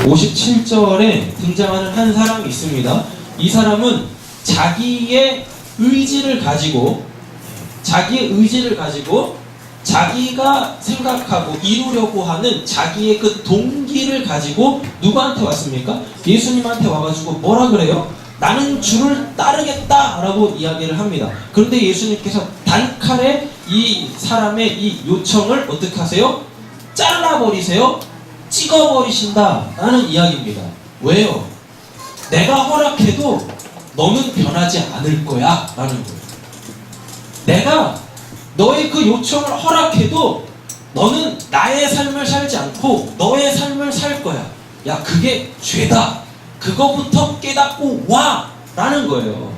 57절에 등장하는 한 사람이 있습니다. 이 사람은 자기의 의지를 가지고 자기가 생각하고 이루려고 하는 자기의 그 동기를 가지고 누구한테 왔습니까? 예수님한테 와가지고 뭐라 그래요? 나는 주를 따르겠다 라고 이야기를 합니다. 그런데 예수님께서 단칼에 이 사람의 이 요청을 어떻게 하세요? 잘라버리세요? 찍어버리신다 라는 이야기입니다. 왜요? 내가 허락해도 너는 변하지 않을 거야 라는 거예요. 내가 너의 그 요청을 허락해도 너는 나의 삶을 살지 않고 너의 삶을 살 거야. 야, 그게 죄다. 그거부터 깨닫고 와 라는 거예요.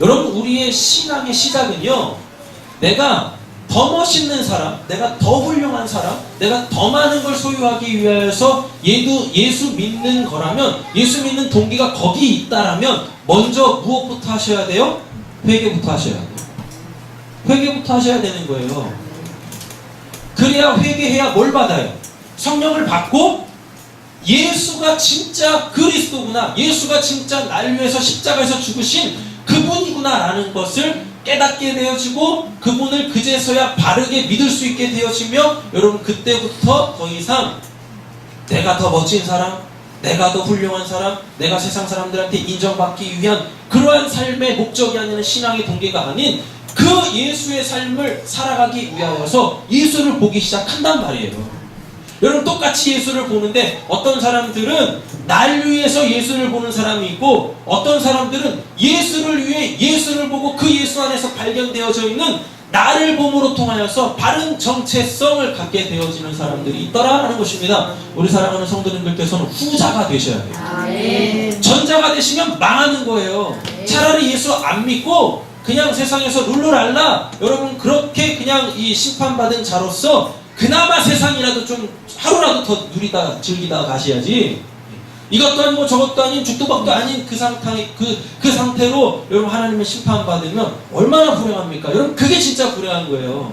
여러분, 우리의 신앙의 시작은요, 내가 더 멋있는 사람, 내가 더 훌륭한 사람, 내가 더 많은 걸 소유하기 위해서 예수 믿는 거라면, 예수 믿는 동기가 거기 있다라면 먼저 무엇부터 하셔야 돼요? 회개부터 하셔야 돼요. 회개부터 하셔야 되는 거예요. 그래야 회개해야 뭘 받아요? 성령을 받고 예수가 진짜 그리스도구나, 예수가 진짜 나를 위해서 십자가에서 죽으신 그분이구나 라는 것을 깨닫게 되어지고 그분을 그제서야 바르게 믿을 수 있게 되어지며, 여러분 그때부터 더 이상 내가 더 멋진 사람, 내가 더 훌륭한 사람, 내가 세상 사람들한테 인정받기 위한 그러한 삶의 목적이 아니라 신앙의 동기가 아닌 그 예수의 삶을 살아가기 위하여서 예수를 보기 시작한단 말이에요. 여러분, 똑같이 예수를 보는데 어떤 사람들은 날 위해서 예수를 보는 사람이 있고, 어떤 사람들은 예수를 위해 예수를 보고 그 예수 안에서 발견되어져 있는 나를 봄으로 통하여서 바른 정체성을 갖게 되어지는 사람들이 있더라라는 것입니다. 우리 사랑하는 성도님들께서는 후자가 되셔야 돼요. 전자가 되시면 망하는 거예요. 차라리 예수 안 믿고 그냥 세상에서 룰루랄라, 여러분 그렇게 그냥 이 심판받은 자로서 그나마 세상이라도 좀 하루라도 더 누리다 즐기다 가셔야지, 이것도 아니고 저것도 아닌 죽도밥도 아닌 그 상태로 여러분 하나님의 심판받으면 얼마나 불행합니까? 여러분, 그게 진짜 불행한 거예요.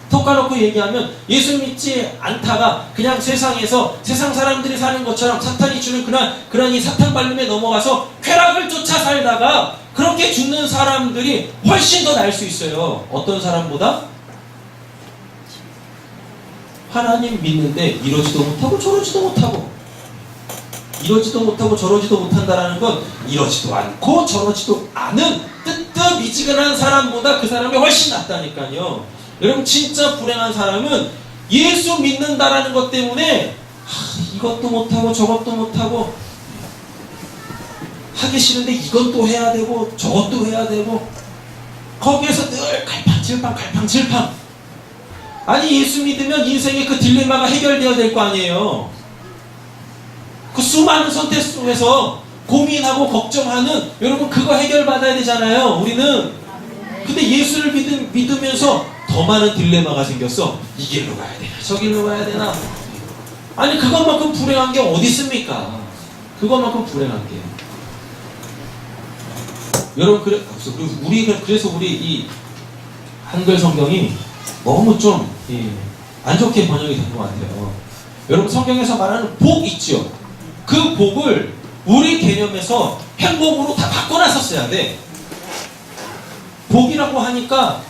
톡 까놓고 얘기하면 예수 믿지 않다가 그냥 세상에서 세상 사람들이 사는 것처럼 사탄이 주는 그런 이 사탄 발림에 넘어가서 쾌락을 쫓아 살다가 그렇게 죽는 사람들이 훨씬 더 나을 수 있어요. 어떤 사람보다? 하나님 믿는데 이러지도 못하고 저러지도 못하고, 이러지도 못하고 저러지도 못한다라는 건 이러지도 않고 저러지도 않은 뜨뜻미지근한 사람보다 그 사람이 훨씬 낫다니까요. 여러분, 진짜 불행한 사람은 예수 믿는다라는 것 때문에 이것도 못하고 저것도 못하고, 하기 싫은데 이건 또 해야 되고 저것도 해야 되고, 거기에서 늘 갈팡질팡. 아니, 예수 믿으면 인생의 그 딜레마가 해결되어야 될 거 아니에요. 그 수많은 선택 속에서 고민하고 걱정하는, 여러분 그거 해결받아야 되잖아요, 우리는. 근데 예수를 믿으면서 더 많은 딜레마가 생겼어. 이 길로 가야 되나 저 길로 가야 되나. 아니, 그것만큼 불행한 게 어디 있습니까? 그것만큼 불행한 게. 여러분, 그래서 우리 이 한글 성경이 너무 좀 안 좋게 번역이 된 것 같아요. 여러분, 성경에서 말하는 복 있죠? 그 복을 우리 개념에서 행복으로 다 바꿔놨었어야 돼. 복이라고 하니까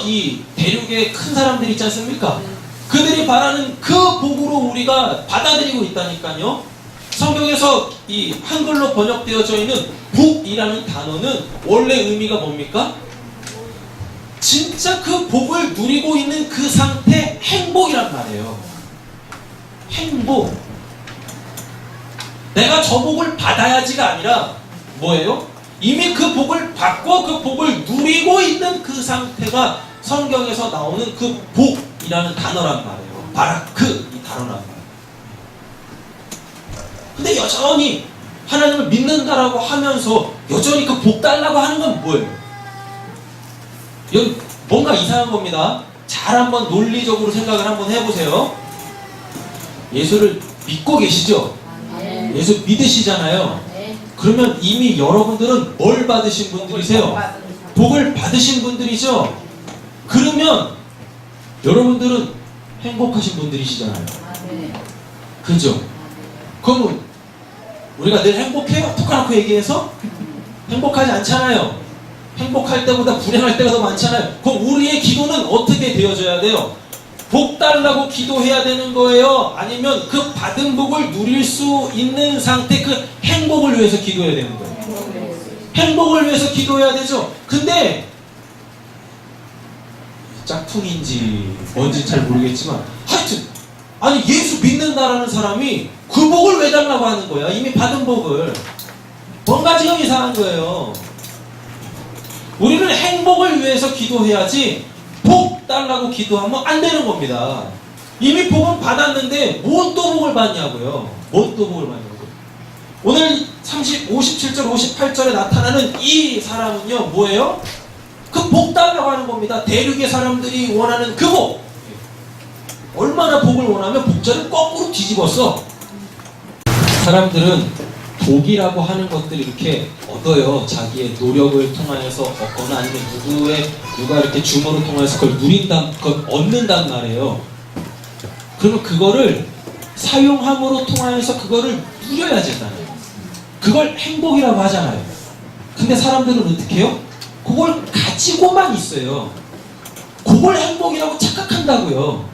이 대륙의 큰 사람들 있지 않습니까? 그들이 바라는 그 복으로 우리가 받아들이고 있다니까요. 성경에서 이 한글로 번역되어져 있는 복이라는 단어는 원래 의미가 뭡니까? 진짜 그 복을 누리고 있는 그 상태, 행복이란 말이에요. 행복. 내가 저 복을 받아야지가 아니라 뭐예요? 이미 그 복을 받고 그 복을 누리고 있는 그 상태가 성경에서 나오는 그 복이라는 단어란 말이에요. 바라크, 이 단어란 말이에요. 근데 여전히 하나님을 믿는다라고 하면서 여전히 그 복 달라고 하는 건 뭐예요? 여기 뭔가 이상한 겁니다. 잘 한번 논리적으로 생각을 한번 해보세요. 예수를 믿고 계시죠? 예수 믿으시잖아요. 그러면 이미 여러분들은 뭘 받으신 분들이세요? 복을 받으신 분들이죠? 그러면 여러분들은 행복하신 분들이시잖아요. 그죠? 그러면 우리가 늘 행복해요? 톡 까놓고 얘기해서? 행복하지 않잖아요. 행복할 때보다 불행할 때가 더 많잖아요. 그럼 우리의 기도는 어떻게 되어져야 돼요? 복 달라고 기도해야 되는 거예요? 아니면 그 받은 복을 누릴 수 있는 상태, 그 행복을 위해서 기도해야 되는 거예요? 행복을 위해서 기도해야 되죠. 근데 짝퉁인지 뭔지 잘 모르겠지만 하여튼 아니 예수 믿는다라는 사람이 그 복을 왜 달라고 하는 거야? 이미 받은 복을. 뭔가 지금 이상한 거예요. 우리는 행복을 위해서 기도해야지 복 달라고 기도하면 안 되는 겁니다. 이미 복은 받았는데 뭔 또 복을 받냐고요. 뭔 또 복을 받냐고요. 오늘 57절 58절에 나타나는 이 사람은요 뭐예요? 그 복 달라고 하는 겁니다. 대륙의 사람들이 원하는 그 복. 얼마나 복을 원하면 복절을 거꾸로 뒤집었어. 사람들은 복이라고 하는 것들을 이렇게 얻어요. 자기의 노력을 통하여서 얻거나 아니면 누가 이렇게 주모를 통해서 그걸 그걸 얻는단 말이에요. 그러면 그거를 사용함으로 통하여서 그거를 누려야 된다는. 그걸 행복이라고 하잖아요. 근데 사람들은 어떻게 해요? 그걸 가지고만 있어요. 그걸 행복이라고 착각한다고요.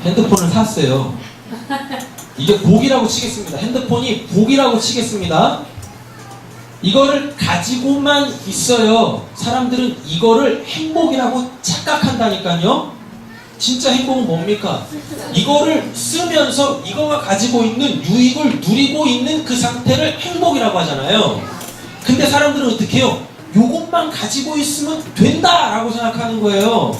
핸드폰을 샀어요. 이게 복이라고 치겠습니다. 핸드폰이 복이라고 치겠습니다. 이거를 가지고만 있어요. 사람들은 이거를 행복이라고 착각한다니까요. 진짜 행복은 뭡니까? 이거를 쓰면서 이거가 가지고 있는 유익을 누리고 있는 그 상태를 행복이라고 하잖아요. 근데 사람들은 어떻게 해요? 요것만 가지고 있으면 된다라고 생각하는 거예요.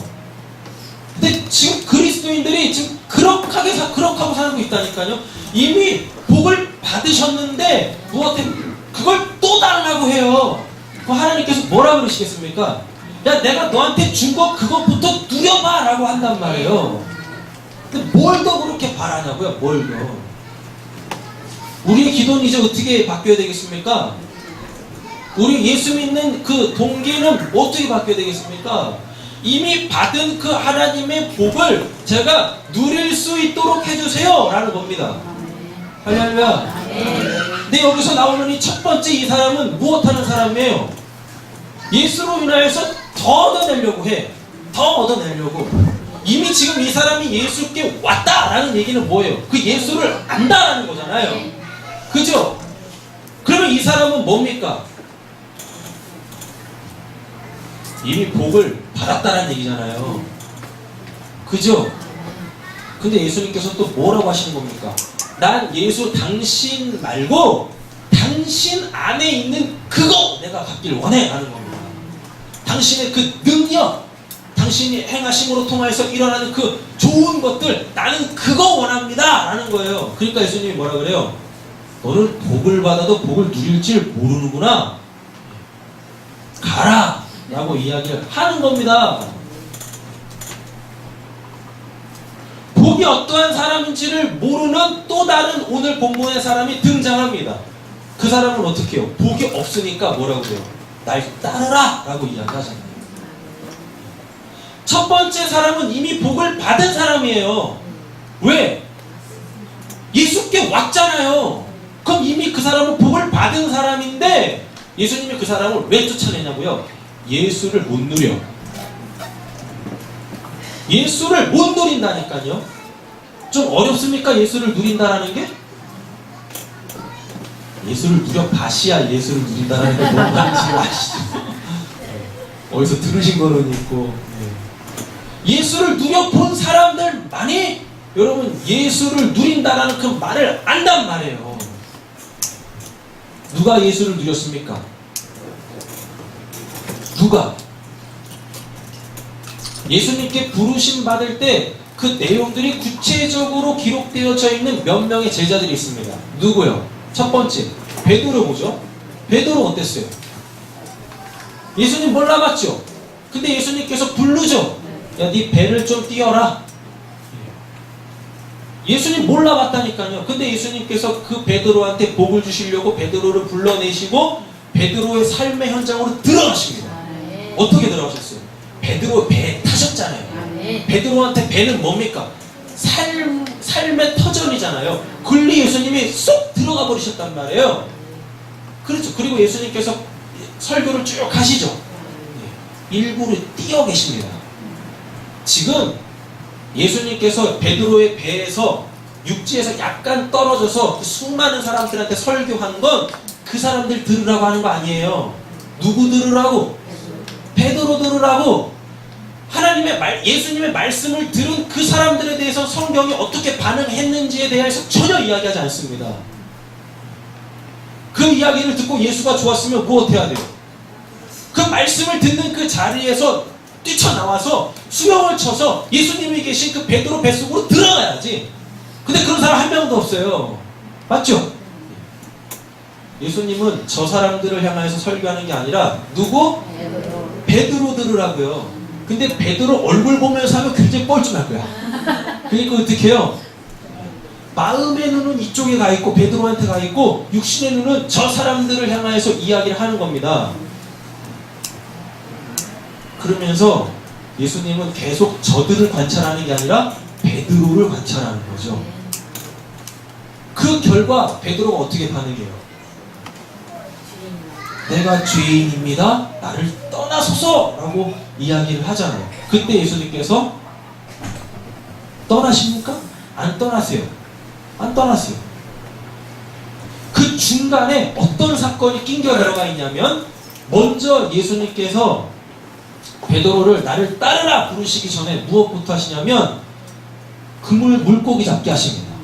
근데 지금 그리스도인들이 지금 그렇게 살고 있다니까요. 이미 복을 받으셨는데 그걸 또 달라고 해요. 그럼 하나님께서 뭐라 그러시겠습니까? 야, 내가 너한테 준 거 그것부터 누려봐 라고 한단 말이에요. 근데 뭘 더 그렇게 바라냐고요? 뭘 더. 우리의 기도는 이제 어떻게 바뀌어야 되겠습니까? 우리 예수 믿는 그 동기는 어떻게 바뀌어야 되겠습니까? 이미 받은 그 하나님의 복을 제가 누릴 수 있도록 해주세요 라는 겁니다. 할렐루야. 근데 여기서 나오는 이 첫 번째 이 사람은 무엇하는 사람이에요? 예수로 인하여서 더 얻어내려고 해. 더 얻어내려고. 이미 지금 이 사람이 예수께 왔다라는 얘기는 뭐예요? 그 예수를 안다라는 거잖아요. 그죠? 그러면 이 사람은 뭡니까? 이미 복을 받았다라는 얘기잖아요. 그죠? 근데 예수님께서 또 뭐라고 하시는 겁니까? 난 예수 당신 말고 당신 안에 있는 그거 내가 갖길 원해 라는 겁니다. 당신의 그 능력, 당신이 행하심으로 통하여서 일어나는 그 좋은 것들 나는 그거 원합니다 라는 거예요. 그러니까 예수님이 뭐라 그래요? 너는 복을 받아도 복을 누릴 줄 모르는구나. 가라 라고 이야기를 하는 겁니다. 복이 어떠한 사람인지를 모르는 또 다른 오늘 본문의 사람이 등장합니다. 그 사람은 어떻게 해요? 복이 없으니까 뭐라고 해요? 날 따르라 라고 이야기하잖아요. 첫 번째 사람은 이미 복을 받은 사람이에요. 왜? 예수께 왔잖아요. 그럼 이미 그 사람은 복을 받은 사람인데 예수님이 그 사람을 왜 쫓아내냐고요? 예수를 못 누려. 예수를 못 누린다니까요. 좀 어렵습니까? 예수를 누린다라는 게? 예수를 누려봐시야 예수를 누린다라는 게 뭔 말인지 아시죠? 어디서 들으신 거는 있고. 예수를 누려본 사람들만이 여러분 예수를 누린다라는 그 말을 안단 말이에요. 누가 예수를 누렸습니까? 누가? 예수님께 부르심 받을 때 그 내용들이 구체적으로 기록되어져 있는 몇 명의 제자들이 있습니다. 누구요? 첫 번째 베드로 보죠. 베드로 어땠어요? 예수님 몰라봤죠? 근데 예수님께서 부르죠. 야, 네 배를 좀 띄어라. 예수님 몰라봤다니까요. 근데 예수님께서 그 베드로한테 복을 주시려고 베드로를 불러내시고 베드로의 삶의 현장으로 들어가십니다. 어떻게 들어가셨어요? 베드로 배에 타셨다. 하셨잖아요. 베드로한테 배는 뭡니까? 삶의 터전이잖아요. 근리 예수님이 쏙 들어가 버리셨단 말이에요. 그렇죠. 그리고 예수님께서 설교를 쭉 하시죠. 일부러 뛰어 계십니다. 지금 예수님께서 베드로의 배에서 육지에서 약간 떨어져서 그 수많은 사람들한테 설교한 건 그 사람들 들으라고 하는 거 아니에요. 누구 들으라고? 베드로 들으라고. 예수님의 말씀을 들은 그 사람들에 대해서 성경이 어떻게 반응했는지에 대해서 전혀 이야기하지 않습니다. 그 이야기를 듣고 예수가 좋았으면 무엇해야 돼요? 그 말씀을 듣는 그 자리에서 뛰쳐나와서 수영을 쳐서 예수님이 계신 그 베드로 뱃속으로 들어가야지. 근데 그런 사람 한 명도 없어요. 맞죠? 예수님은 저 사람들을 향해서 설교하는 게 아니라 누구? 베드로 들으라고요. 근데 베드로 얼굴 보면서 하면 굉장히 뻘쭘할 거야. 그러니까 어떻게 해요? 마음의 눈은 이쪽에 가 있고 베드로한테 가 있고 육신의 눈은 저 사람들을 향해서 이야기를 하는 겁니다. 그러면서 예수님은 계속 저들을 관찰하는 게 아니라 베드로를 관찰하는 거죠. 그 결과 베드로가 어떻게 반응해요? 내가 죄인입니다. 나를 떠나소서 라고 이야기를 하잖아요. 그때 예수님께서 떠나십니까? 안 떠나세요. 안 떠나세요. 그 중간에 어떤 사건이 낑겨 들어가 있냐면 먼저 예수님께서 베드로를 나를 따르라 부르시기 전에 무엇부터 하시냐면 물고기 잡게 하십니다.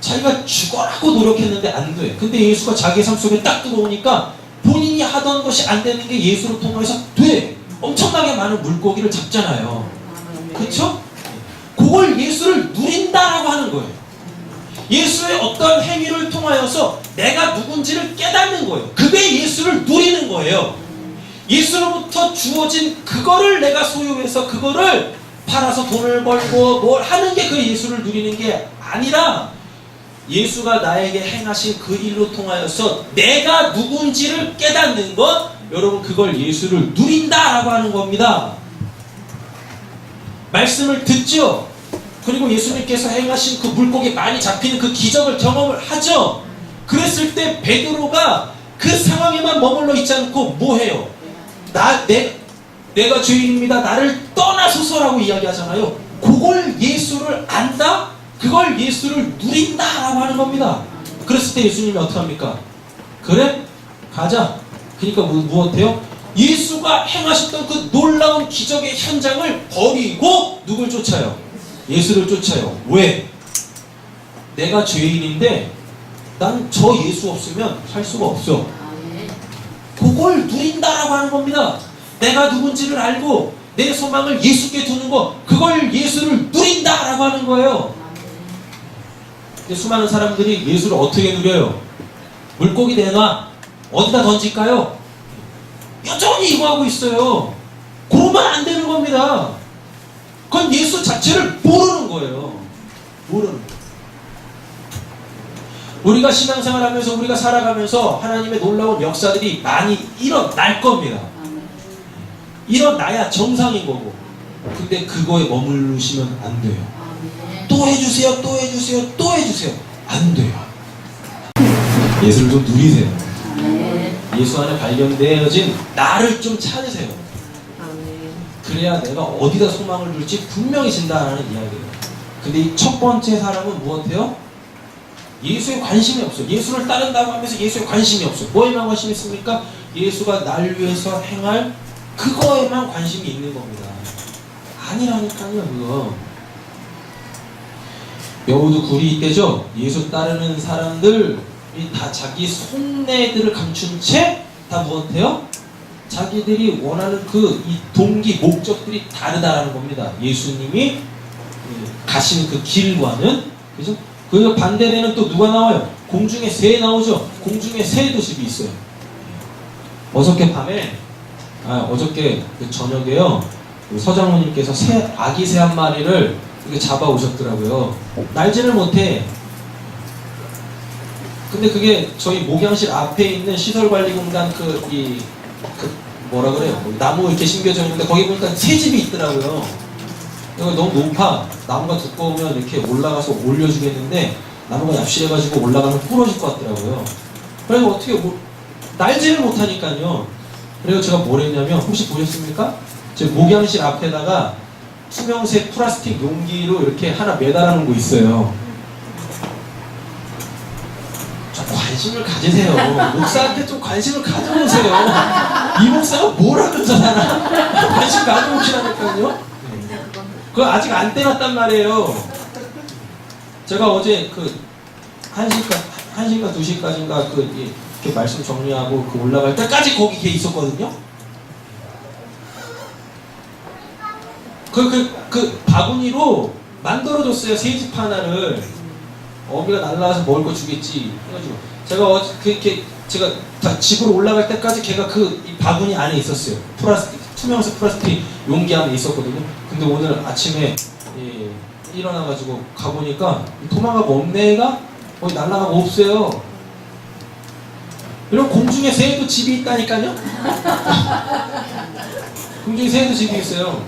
자기가 죽어라고 노력했는데 안 돼. 근데 예수가 자기 삶 속에 딱 들어오니까 본인이 하던 것이 안 되는 게 예수를 통해서 돼. 엄청나게 많은 물고기를 잡잖아요. 그렇죠? 그걸 예수를 누린다라고 하는 거예요. 예수의 어떤 행위를 통하여서 내가 누군지를 깨닫는 거예요. 그게 예수를 누리는 거예요. 예수로부터 주어진 그거를 내가 소유해서 그거를 팔아서 돈을 벌고 뭘 하는 게 그 예수를 누리는 게 아니라 예수가 나에게 행하신 그 일로 통하여서 내가 누군지를 깨닫는 것, 여러분 그걸 예수를 누린다라고 하는 겁니다. 말씀을 듣죠. 그리고 예수님께서 행하신 그 물고기 많이 잡히는 그 기적을 경험을 하죠. 그랬을 때 베드로가 그 상황에만 머물러 있지 않고 뭐 해요? 내가 죄인입니다. 나를 떠나소서라고 이야기하잖아요. 그걸 예수를 안다? 그걸 예수를 누린다라고 하는 겁니다. 그랬을 때 예수님이 어떻게 합니까? 그래? 가자. 그러니까 무엇해요? 예수가 행하셨던 그 놀라운 기적의 현장을 버리고 누굴 쫓아요? 예수를 쫓아요. 왜? 내가 죄인인데 난 저 예수 없으면 살 수가 없어. 그걸 누린다라고 하는 겁니다. 내가 누군지를 알고 내 소망을 예수께 두는 거, 그걸 예수를 누린다라고 하는 거예요. 근데 수많은 사람들이 예수를 어떻게 누려요? 물고기 내놔. 어디다 던질까요? 여전히 이거 하고 있어요. 그러면 안 되는 겁니다. 그건 예수 자체를 모르는 거예요. 모르는 거예요. 우리가 신앙생활하면서 우리가 살아가면서 하나님의 놀라운 역사들이 많이 일어날 겁니다. 일어나야 정상인 거고. 근데 그거에 머무르시면 안 돼요. 또 해주세요, 또 해주세요, 또 해주세요. 안 돼요. 예수를 좀 누리세요. 예수 안에 발견되어진 나를 좀 찾으세요. 그래야 내가 어디다 소망을 둘지 분명히 진다라는 이야기예요. 근데 이 첫 번째 사람은 무엇해요? 예수에 관심이 없어요. 예수를 따른다고 하면서 예수에 관심이 없어요. 뭐에만 관심이 있습니까? 예수가 날 위해서 행할 그거에만 관심이 있는 겁니다. 아니라니까요, 그거. 여우도 굴이 있대죠. 예수 따르는 사람들이 다 자기 속내들을 감춘 채 다 무엇해요? 자기들이 원하는 이 동기, 목적들이 다르다라는 겁니다. 예수님이 가시는 그 길과는. 그죠? 그 반대되는 또 누가 나와요? 공중에 새 나오죠? 공중에 새도 집이 있어요. 어저께 그 저녁에요. 서장모님께서 아기 새 한 마리를 이렇게 잡아오셨더라고요. 날지를 못해. 근데 그게 저희 목양실 앞에 있는 시설관리공단 뭐라 그래요? 나무 이렇게 심겨져 있는데 거기 보니까 새 집이 있더라고요. 이거 너무 높아. 나무가 두꺼우면 이렇게 올라가서 올려주겠는데 나무가 얍실해가지고 올라가면 부러질 것 같더라고요. 그래서 어떻게 날지를 못하니까요. 그래서 제가 뭘 했냐면 혹시 보셨습니까? 제 목양실 앞에다가 투명색 플라스틱 용기로 이렇게 하나 매달아 놓은 거 있어요. 좀 관심을 가지세요. 목사한테 좀 관심을 가져보세요. 이 목사가 뭘 하는 자나 관심 가져보시라니까요. 그거 아직 안 떼놨단 말이에요. 제가 어제 그 1시인가 2시까지인가 이렇게 말씀 정리하고 그 올라갈 때까지 거기 걔 있었거든요. 그 바구니로 만들어줬어요. 새집 하나를. 어미가 날라와서 먹을 거 주겠지 해가지고 제가 어제 제가 다 집으로 올라갈 때까지 걔가 이 바구니 안에 있었어요. 투명색 플라스틱 용기 안에 있었거든요. 근데 오늘 아침에 일어나가지고 가보니까 도망가고 없네 애가 거기 날라가고 없어요. 이런 공중에 새도 집이 있다니까요. 공중에 새도 집이 있어요.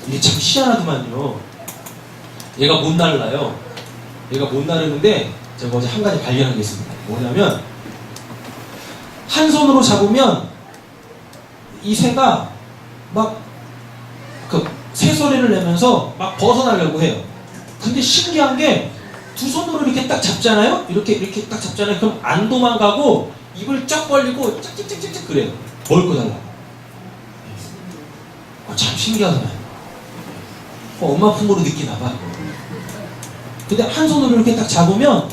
이게 참 희한하더만요. 얘가 못 날라요. 얘가 못 나르는데 제가 어제 한 가지 발견한 게 있습니다. 뭐냐면 한 손으로 잡으면 이 새가 막 새소리를 내면서 막 벗어나려고 해요. 근데 신기한 게 두 손으로 이렇게 딱 잡잖아요. 이렇게 딱 잡잖아요. 그럼 안 도망가고 입을 쫙 벌리고 짝짝짝짝 그래요. 먹을 거 달라고. 참 신기하더만. 엄마 품으로 느끼나 봐. 근데 한 손으로 이렇게 딱 잡으면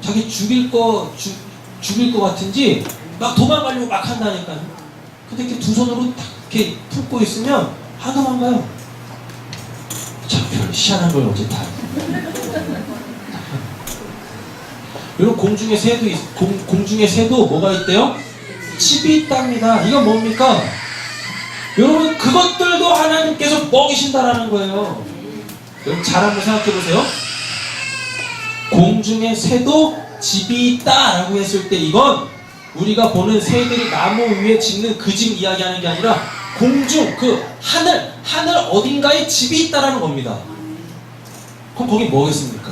자기 죽일 거 같은지 막 도망가려고 막 한다니까요. 근데 이렇게 두 손으로 딱 이렇게 품고 있으면 안 도망가요. 참 별 희한한 걸 어제 다. 이런 공중에 새도 뭐가 있대요? 집이 있답니다. 이건 뭡니까? 여러분 그것들도 하나님께서 먹이신다라는 거예요. 여러분 잘 한번 생각해 보세요. 공중에 새도 집이 있다라고 했을 때 이건 우리가 보는 새들이 나무 위에 짖는 그 집 이야기하는 게 아니라 공중 하늘 어딘가에 집이 있다라는 겁니다. 그럼 거기 뭐겠습니까?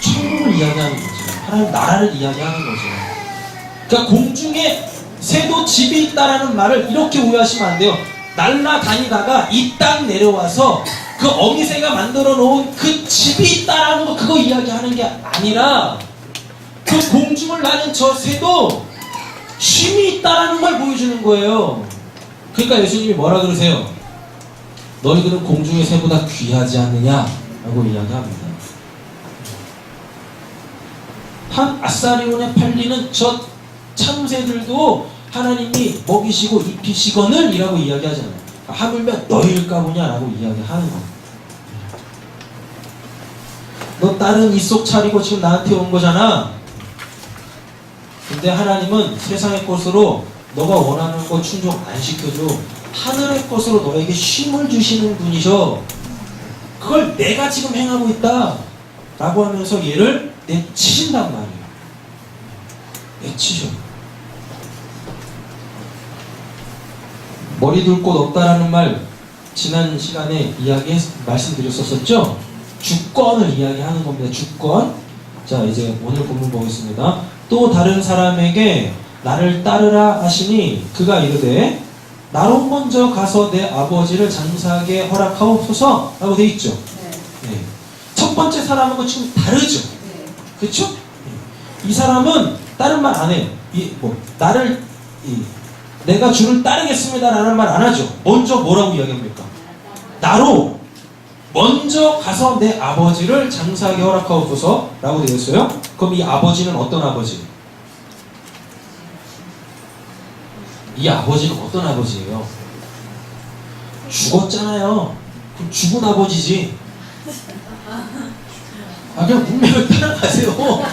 천국을 이야기하는 거죠. 하나님 나라를 이야기하는 거죠. 그러니까 공중에 새도 집이 있다라는 말을 이렇게 오해하시면 안 돼요. 날아다니다가 이 땅 내려와서 그 어미새가 만들어 놓은 그 집이 있다라는 거 그거 이야기하는 게 아니라 그 공중을 나는 저 새도 쉼이 있다라는 걸 보여주는 거예요. 그러니까 예수님이 뭐라 그러세요? 너희들은 공중의 새보다 귀하지 않느냐라고 이야기합니다. 한 아사리온에 팔리는 저 참새들도 하나님이 먹이시고 입히시거늘 이라고 이야기하잖아요. 하물며 너희일까 보냐라고 이야기하는 거예요. 너 딸은 입속 차리고 지금 나한테 온 거잖아. 근데 하나님은 세상의 것으로 너가 원하는 거 충족 안 시켜줘. 하늘의 것으로 너에게 쉼을 주시는 분이셔. 그걸 내가 지금 행하고 있다 라고 하면서 얘를 내치신단 말이에요. 내치셔. 머리 둘 곳 없다라는 말 지난 시간에 말씀드렸었죠? 주권을 이야기하는 겁니다. 주권. 자, 이제 오늘 본문 보겠습니다. 또 다른 사람에게 나를 따르라 하시니 그가 이르되 나로 먼저 가서 내 아버지를 장사하게 허락하옵소서 라고 돼 있죠. 네. 첫 번째 사람하고 지금 다르죠. 그렇죠? 이 사람은 다른 말 안 해요. 내가 주를 따르겠습니다 라는 말 안 하죠. 먼저 뭐라고 이야기합니까? 나로 먼저 가서 내 아버지를 장사하게 허락하옵소서 라고 되어 있어요. 그럼 이 아버지는 어떤 아버지? 이 아버지는 어떤 아버지예요? 죽었잖아요. 그럼 죽은 아버지지. 그냥 문맥을 따라가세요.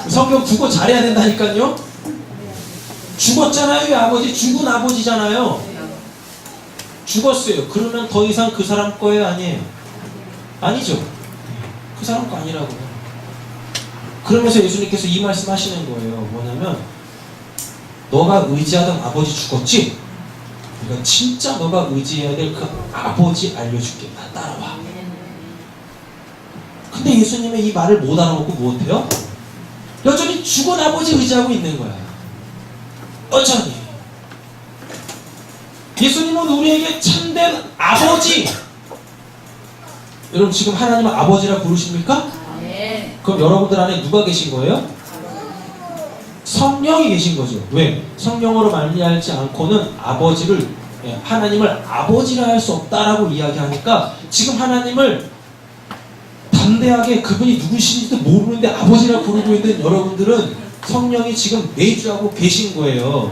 성경 국어 잘해야 된다니까요. 죽었잖아요. 이 아버지 죽은 아버지잖아요. 죽었어요. 그러면 더 이상 그 사람 거예요? 아니에요? 아니죠. 그 사람 거 아니라고요. 그러면서 예수님께서 이 말씀 하시는 거예요. 뭐냐면 너가 의지하던 아버지 죽었지? 그러니까 진짜 너가 의지해야 될 그 아버지 알려줄게. 나 따라와. 근데 예수님의 이 말을 못 알아먹고 무엇해요? 여전히 죽은 아버지 의지하고 있는 거야. 여전히. 예수님은 우리에게 참된 아버지. 여러분 지금 하나님은 아버지라 부르십니까? 네. 그럼 여러분들 안에 누가 계신 거예요? 성령이 계신 거죠. 왜? 성령으로 말미암지 않고는 아버지를, 하나님을 아버지라 할 수 없다라고 이야기하니까 지금 하나님을 담대하게 그분이 누구신지도 모르는데 아버지라 부르고 있는 여러분들은 성령이 지금 내주하고 계신 거예요.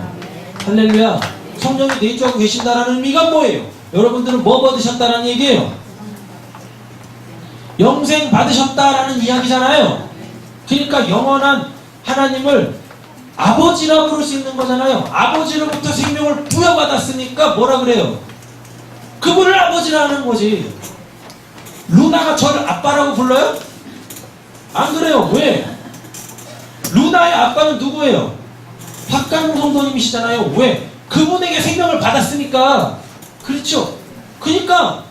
할렐루야. 성령이 내주하고 계신다라는 의미가 뭐예요? 여러분들은 뭐 받으셨다라는 얘기예요? 영생 받으셨다라는 이야기잖아요. 그러니까 영원한 하나님을 아버지라 부를 수 있는 거잖아요. 아버지로부터 생명을 부여받았으니까 뭐라 그래요? 그분을 아버지라 하는 거지. 루나가 저를 아빠라고 불러요? 안 그래요. 왜? 루나의 아빠는 누구예요? 박강웅 성도님이시잖아요. 왜? 그분에게 생명을 받았으니까. 그렇죠? 그러니까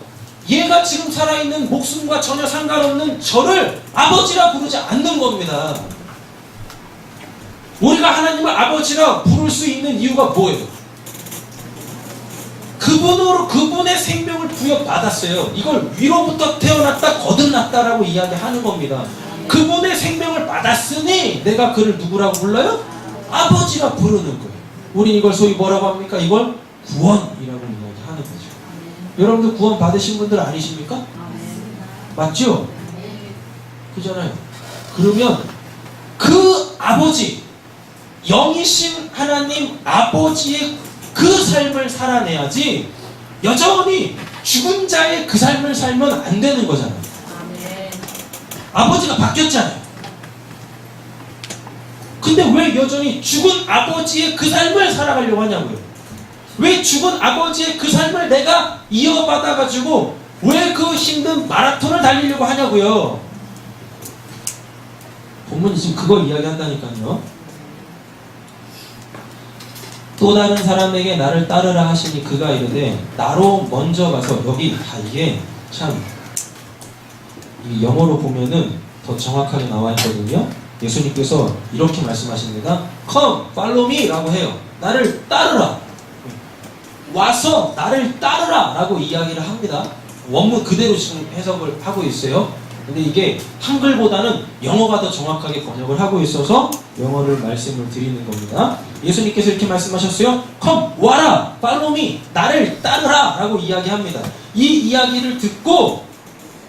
얘가 지금 살아있는 목숨과 전혀 상관없는 저를 아버지라 부르지 않는 겁니다. 우리가 하나님을 아버지라 부를 수 있는 이유가 뭐예요? 그분으로 그분의 생명을 부여받았어요. 이걸 위로부터 태어났다 거듭났다라고 이야기하는 겁니다. 그분의 생명을 받았으니 내가 그를 누구라고 불러요? 아버지라 부르는 거예요. 우린 이걸 소위 뭐라고 합니까? 이걸 구원이라고 이야기하는 거죠. 여러분들 구원 받으신 분들 아니십니까? 맞죠? 그잖아요. 그러면 그 아버지, 영이신 하나님 아버지의 그 삶을 살아내야지 여전히 죽은 자의 그 삶을 살면 안 되는 거잖아요. 아버지가 바뀌었잖아요. 근데 왜 여전히 죽은 아버지의 그 삶을 살아가려고 하냐고요. 왜 죽은 아버지의 그 삶을 내가 이어받아가지고 왜 그 힘든 마라톤을 달리려고 하냐고요. 본문이 지금 그걸 이야기한다니까요. 또 다른 사람에게 나를 따르라 하시니 그가 이르되 나로 먼저 가서, 여기 이게 참 이 영어로 보면은 더 정확하게 나와 있거든요. 예수님께서 이렇게 말씀하십니다. Come, follow me 라고 해요. 나를 따르라. 와서 나를 따르라 라고 이야기를 합니다. 원문 그대로 지금 해석을 하고 있어요. 근데 이게 한글보다는 영어가 더 정확하게 번역을 하고 있어서 영어를 말씀을 드리는 겁니다. 예수님께서 이렇게 말씀하셨어요. Come, 와라, follow me, 나를 따르라 라고 이야기합니다. 이 이야기를 듣고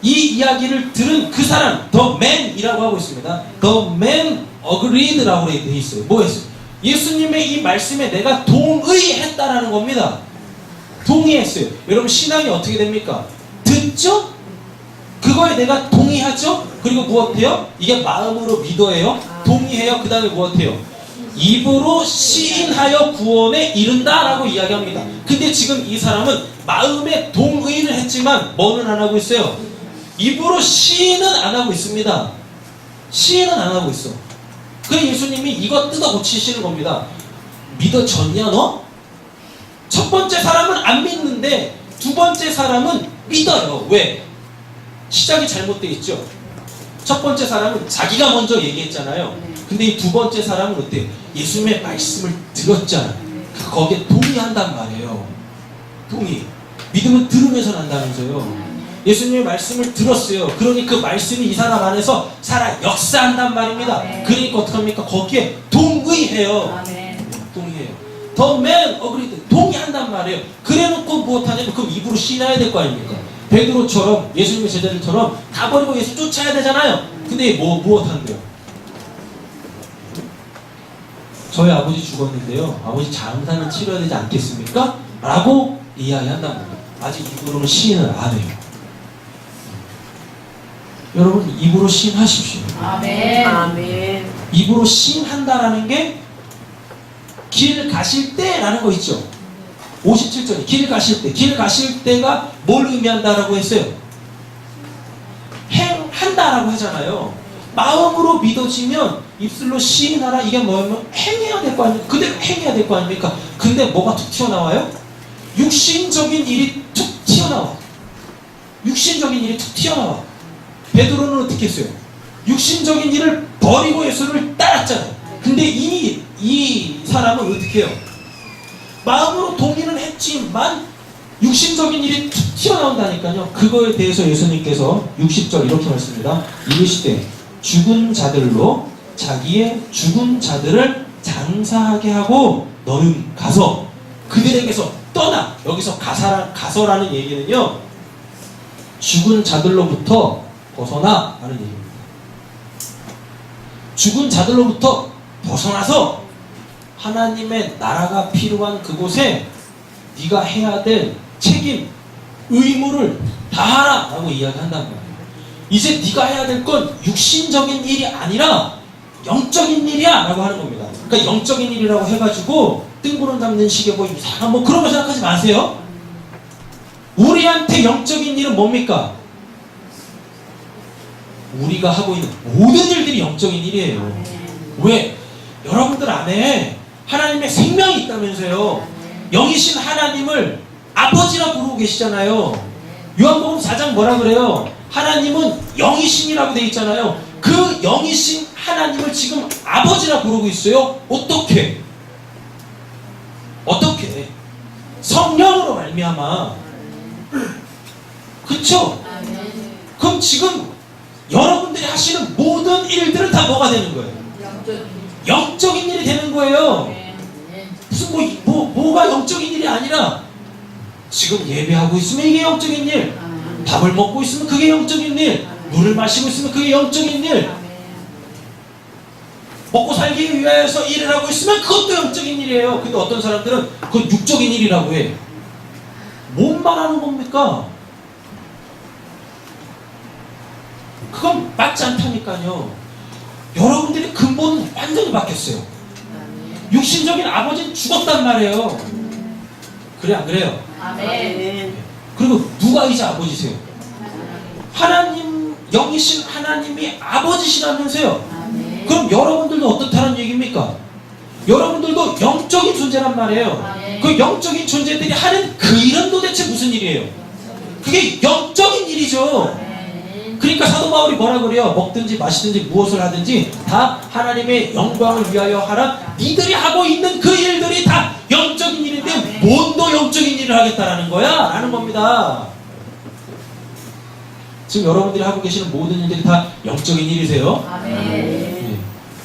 이 이야기를 들은 그 사람, the man이라고 하고 있습니다. The man agreed라고 되어 있어요. 뭐 했어요? 예수님의 이 말씀에 내가 동의했다라는 겁니다. 동의했어요. 여러분 신앙이 어떻게 됩니까? 듣죠? 그거에 내가 동의하죠? 그리고 무엇해요? 이게 마음으로 믿어해요? 동의해요? 그 다음에 무엇해요? 입으로 시인하여 구원에 이른다라고 이야기합니다. 근데 지금 이 사람은 마음에 동의를 했지만 뭐는 안 하고 있어요? 입으로 시인은 안 하고 있습니다. 시인은 안 하고 있어. 그래서 예수님이 이거 뜯어 고치시는 겁니다. 믿어졌냐 너? 첫 번째 사람은 안 믿는데 두 번째 사람은 믿어요. 왜? 시작이 잘못되어 있죠. 첫 번째 사람은 자기가 먼저 얘기했잖아요. 근데 이 두 번째 사람은 어때요? 예수님의 말씀을 들었잖아요. 거기에 동의한단 말이에요. 동의. 믿음은 들으면서 난다면서요. 예수님의 말씀을 들었어요. 그러니 그 말씀이 이 사람 안에서 살아 역사한단 말입니다. 그러니까 어떡합니까? 거기에 동의해요. 동의해요. The man agreed. 동의한단 말이에요. 그래놓고 무엇하냐면 그럼 입으로 시인해야 될 거 아닙니까? 베드로처럼 예수님의 제자들처럼 다 버리고 예수 쫓아야 되잖아요. 근데 무엇한대요? 저희 아버지 죽었는데요. 아버지 장사는 치러야 되지 않겠습니까? 라고 이야기한단 말이에요. 아직 입으로는 시인을 안 해요. 여러분 입으로 시인하십시오. 아멘. 아멘. 입으로 시인한다라는 게 길 가실 때라는 거 있죠. 57절에 길 가실 때, 길 가실 때가 뭘 의미한다라고 했어요? 행한다라고 하잖아요. 마음으로 믿어지면 입술로 시인하라. 이게 뭐냐면 행해야 될 거 아닙니까? 그대로 행해야 될 거 아닙니까? 근데 뭐가 툭 튀어나와요? 육신적인 일이 툭 튀어나와. 육신적인 일이 툭 튀어나와. 베드로는 어떻게 했어요? 육신적인 일을 버리고 예수를 따랐잖아요. 근데 이 사람은 어떻게 해요? 마음으로 동의는 했지만 육신적인 일이 툭 튀어나온다니까요. 그거에 대해서 예수님께서 60절 이렇게 말씀합니다. 이르시되 죽은 자들로 자기의 죽은 자들을 장사하게 하고 너는 가서 그들에게서 떠나. 여기서 가서라는 얘기는요, 죽은 자들로부터 벗어나 라는 얘기입니다. 죽은 자들로부터 벗어나서 하나님의 나라가 필요한 그곳에 네가 해야 될 책임, 의무를 다하라 라고 이야기한단 말이에요. 이제 네가 해야 될 건 육신적인 일이 아니라 영적인 일이야 라고 하는 겁니다. 그러니까 영적인 일이라고 해가지고 뜬구름 잡는 식의 뭐 이상한 뭐 그런 거 생각하지 마세요. 우리한테 영적인 일은 뭡니까? 우리가 하고 있는 모든 일들이 영적인 일이에요. 왜? 여러분들 안에 하나님의 생명이 있다면서요. 영이신 하나님을 아버지라 부르고 계시잖아요. 요한복음 4장 뭐라 그래요? 하나님은 영이신이라고 돼 있잖아요. 그 영이신 하나님을 지금 아버지라 부르고 있어요. 어떻게? 성령으로 말미암아. 그쵸? 그럼 지금 여러분들이 하시는 모든 일들은 다 뭐가 되는 거예요? 영적인 일이 되는 거예요. 무슨 뭐가 영적인 일이 아니라 지금 예배하고 있으면 이게 영적인 일, 밥을 먹고 있으면 그게 영적인 일, 물을 마시고 있으면 그게 영적인 일, 먹고 살기 위해서 일을 하고 있으면 그것도 영적인 일이에요. 근데 어떤 사람들은 그건 육적인 일이라고 해. 뭔 말하는 겁니까? 그건 맞지 않다니까요. 여러분들의 근본은 완전히 바뀌었어요. 육신적인 아버지는 죽었단 말이에요. 그래 안 그래요? 아멘. 그리고 누가 이제 아버지세요? 하나님, 영이신 하나님이 아버지시라면서요. 그럼 여러분들도 어떻다는 얘기입니까? 여러분들도 영적인 존재란 말이에요. 그 영적인 존재들이 하는 그 일은 도대체 무슨 일이에요? 그게 영적인 일이죠. 그러니까 사도 바울이 뭐라 그래요? 먹든지 마시든지 무엇을 하든지 다 하나님의 영광을 위하여 하라. 니들이 하고 있는 그 일들이 다 영적인 일인데 뭔도 영적인 일을 하겠다라는 거야? 라는 겁니다. 지금 여러분들이 하고 계시는 모든 일들이 다 영적인 일이세요.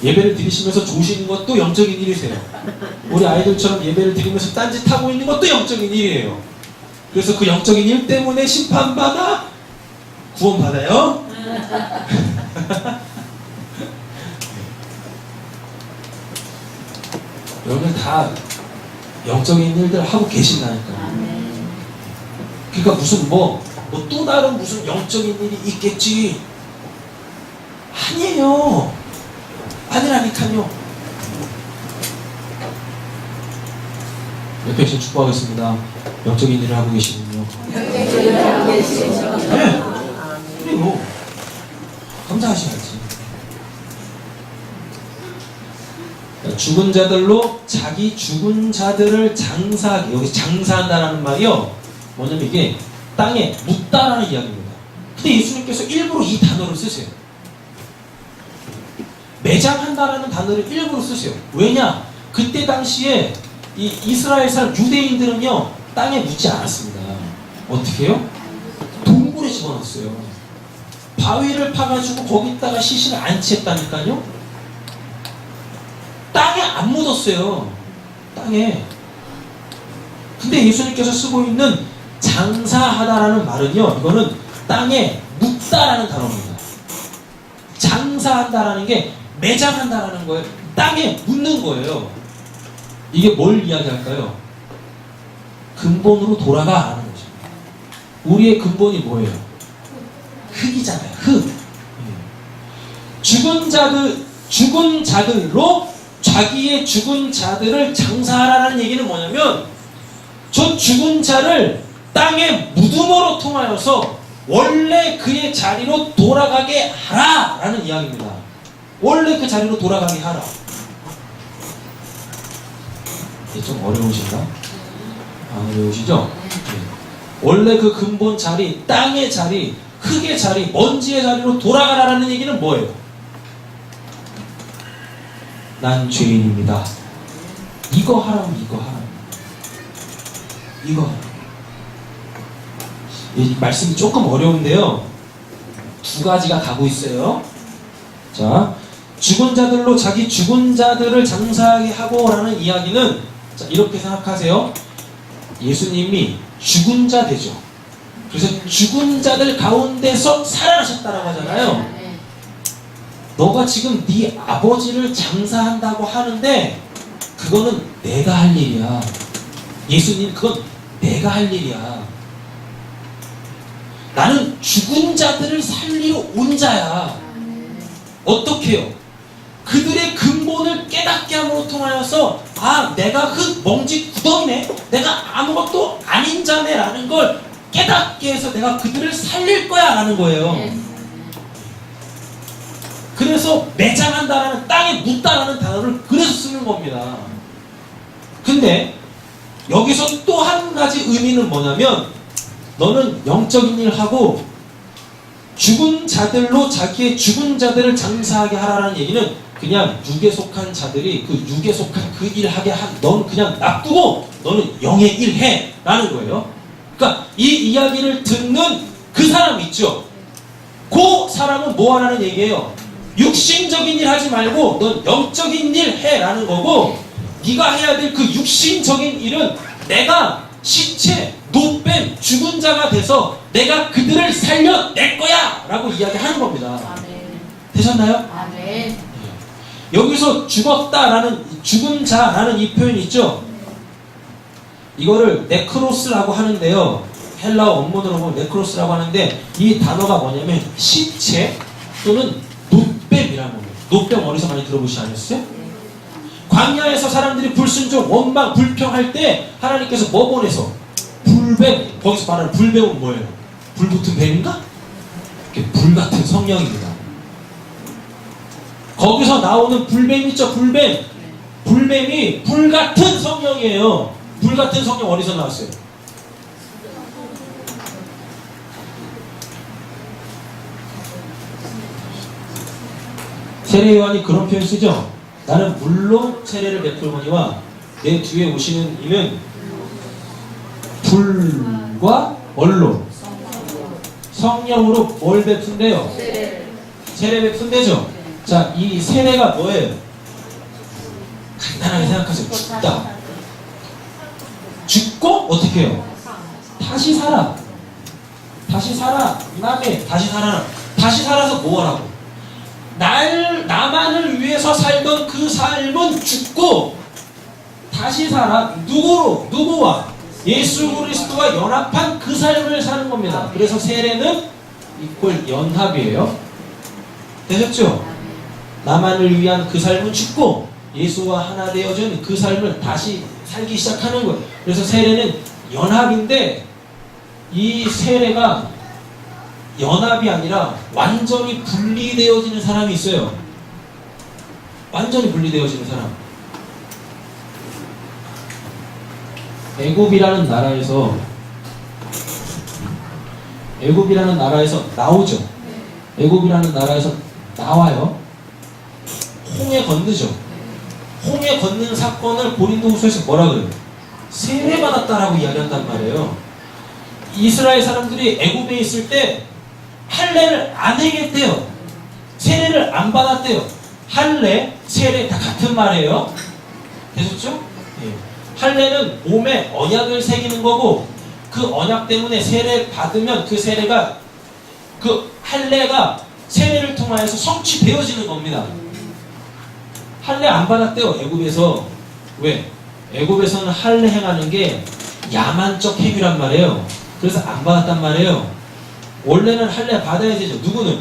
예배를 드리시면서 조시는 것도 영적인 일이세요. 우리 아이들처럼 예배를 드리면서 딴짓하고 있는 것도 영적인 일이에요. 그래서 그 영적인 일 때문에 심판받아 구원받아요. 여러분 다 영적인 일들 하고 계신다니까요. 그러니까 무슨 뭐 또 다른 무슨 영적인 일이 있겠지. 아니에요. 아니라니까요. 옆에 계신 축복하겠습니다. 영적인 일을 하고 계시군요. 네. 그리고 감사하셔야지. 죽은 자들로 자기 죽은 자들을 장사하게. 여기 장사한다라는 말이요, 뭐냐면 이게 땅에 묻다라는 이야기입니다. 근데 예수님께서 일부러 이 단어를 쓰세요. 매장한다라는 단어를 일부러 쓰세요. 왜냐? 그때 당시에 이 이스라엘 사람 유대인들은요 땅에 묻지 않았습니다. 어떻게 해요? 동굴에 집어넣었어요. 바위를 파가지고 거기다가 시신을 안치했다니까요. 땅에 안 묻었어요. 땅에. 근데 예수님께서 쓰고 있는 장사하다라는 말은요, 이거는 땅에 묻다라는 단어입니다. 장사한다라는 게 매장한다라는 거예요. 땅에 묻는 거예요. 이게 뭘 이야기할까요? 근본으로 돌아가라는 거죠. 우리의 근본이 뭐예요? 흙이잖아요. 흙. 죽은 자들로 자기의 죽은 자들을 장사하라는 얘기는 뭐냐면, 저 죽은 자를 땅의 무덤으로 통하여서 원래 그의 자리로 돌아가게 하라 라는 이야기입니다. 원래 그 자리로 돌아가게 하라. 이게 좀 어려우신가? 안 어려우시죠? 네. 원래 그 근본 자리, 땅의 자리, 흙의 자리, 먼지의 자리로 돌아가라는 얘기는 뭐예요? 난 죄인입니다. 이거 하라고, 이거 하라고. 이거 하라고. 이 말씀이 조금 어려운데요. 두 가지가 가고 있어요. 자, 죽은 자들로 자기 죽은 자들을 장사하게 하고라는 이야기는, 자, 이렇게 생각하세요. 예수님이 죽은 자 되죠. 그래서 죽은 자들 가운데서 살아나셨다라고 하잖아요. 너가 지금 네 아버지를 장사한다고 하는데 그거는 내가 할 일이야. 예수님, 그건 내가 할 일이야. 나는 죽은 자들을 살리러 온 자야. 어떻게 해요? 그들의 근본을 깨닫게 함으로 통하여서, 아, 내가 흙 먼지 구덩이네, 내가 아무것도 아닌 자네 라는 걸 깨닫게 해서 내가 그들을 살릴 거야 라는 거예요. 그래서 매장한다라는, 땅에 묻다라는 단어를 그래서 쓰는 겁니다. 근데 여기서 또 한 가지 의미는 뭐냐면, 너는 영적인 일을 하고 죽은 자들로 자기의 죽은 자들을 장사하게 하라는 얘기는 그냥 육에 속한 자들이 그 육에 속한 그 일을 하게 넌 그냥 놔두고 너는 영의 일 해 라는 거예요. 그러니까 이 이야기를 듣는 그 사람 있죠. 그 사람은 뭐 하라는 얘기예요? 육신적인 일 하지 말고 넌 영적인 일 해 라는 거고, 네가 해야 될 그 육신적인 일은 내가 시체, 노뱀, 죽은 자가 돼서 내가 그들을 살려낼 거야 라고 이야기하는 겁니다. 아멘. 되셨나요? 아멘. 여기서 죽었다라는, 죽은 자라는 이 표현이 있죠. 이거를 네크로스라고 하는데요. 헬라어 원문으로 보면 네크로스라고 하는데, 이 단어가 뭐냐면 시체 또는 노뱀이라는 겁니다. 노뱀 어디서 많이 들어보시지 않으셨어요? 광야에서 사람들이 불순종, 원망, 불평할 때 하나님께서 뭐 보내서? 불뱀. 거기서 말하는 불뱀은 뭐예요? 불 붙은 뱀인가? 불같은 성령입니다. 거기서 나오는 불뱀 있죠? 불뱀. 불뱀이 불같은 성령이에요. 불같은 성령 어디서 나왔어요? 세례요한이 그런 표현 쓰죠? 나는 물로 세례를 베풀거니와 내 뒤에 오시는 이는 불과 뭘로? 성령으로 뭘 베푼대요? 세례 베푼대죠? 자, 이 세례가 뭐예요? 간단하게 생각하세요. 죽다. 죽고 어떻게 해요? 다시 살아. 다시 살아. 그 다음에 다시 살아라. 다시 살아서 뭐 하라고? 나만을 위해서 살던 그 삶은 죽고 다시 살아. 누구로? 누구와? 예수 그리스도와 연합한 그 삶을 사는 겁니다. 그래서 세례는 이퀄 연합이에요. 되셨죠? 나만을 위한 그 삶은 죽고 예수와 하나 되어진 그 삶을 다시 살기 시작하는 거예요. 그래서 세례는 연합인데, 이 세례가 연합이 아니라 완전히 분리되어지는 사람이 있어요. 완전히 분리되어지는 사람. 애굽이라는 나라에서 나오죠. 애굽이라는 나라에서 나와요. 홍해 건너죠. 홍해 건는 사건을 고린도후서에서 뭐라 그래요? 세례받았다라고 이야기한단 말이에요. 이스라엘 사람들이 애굽에 있을 때 할례를 안 행했대요. 세례를 안 받았대요. 할례, 세례 다 같은 말이에요. 되셨죠? 예. 할례는 몸에 언약을 새기는 거고, 그 언약 때문에 세례 받으면 그 세례가, 그 할례가 세례를 통하여서 성취되어지는 겁니다. 할례 안 받았대요, 애굽에서. 왜? 애굽에서는 할례 행하는 게 야만적 행위란 말이에요. 그래서 안 받았단 말이에요. 원래는 할례 받아야 되죠. 누구는?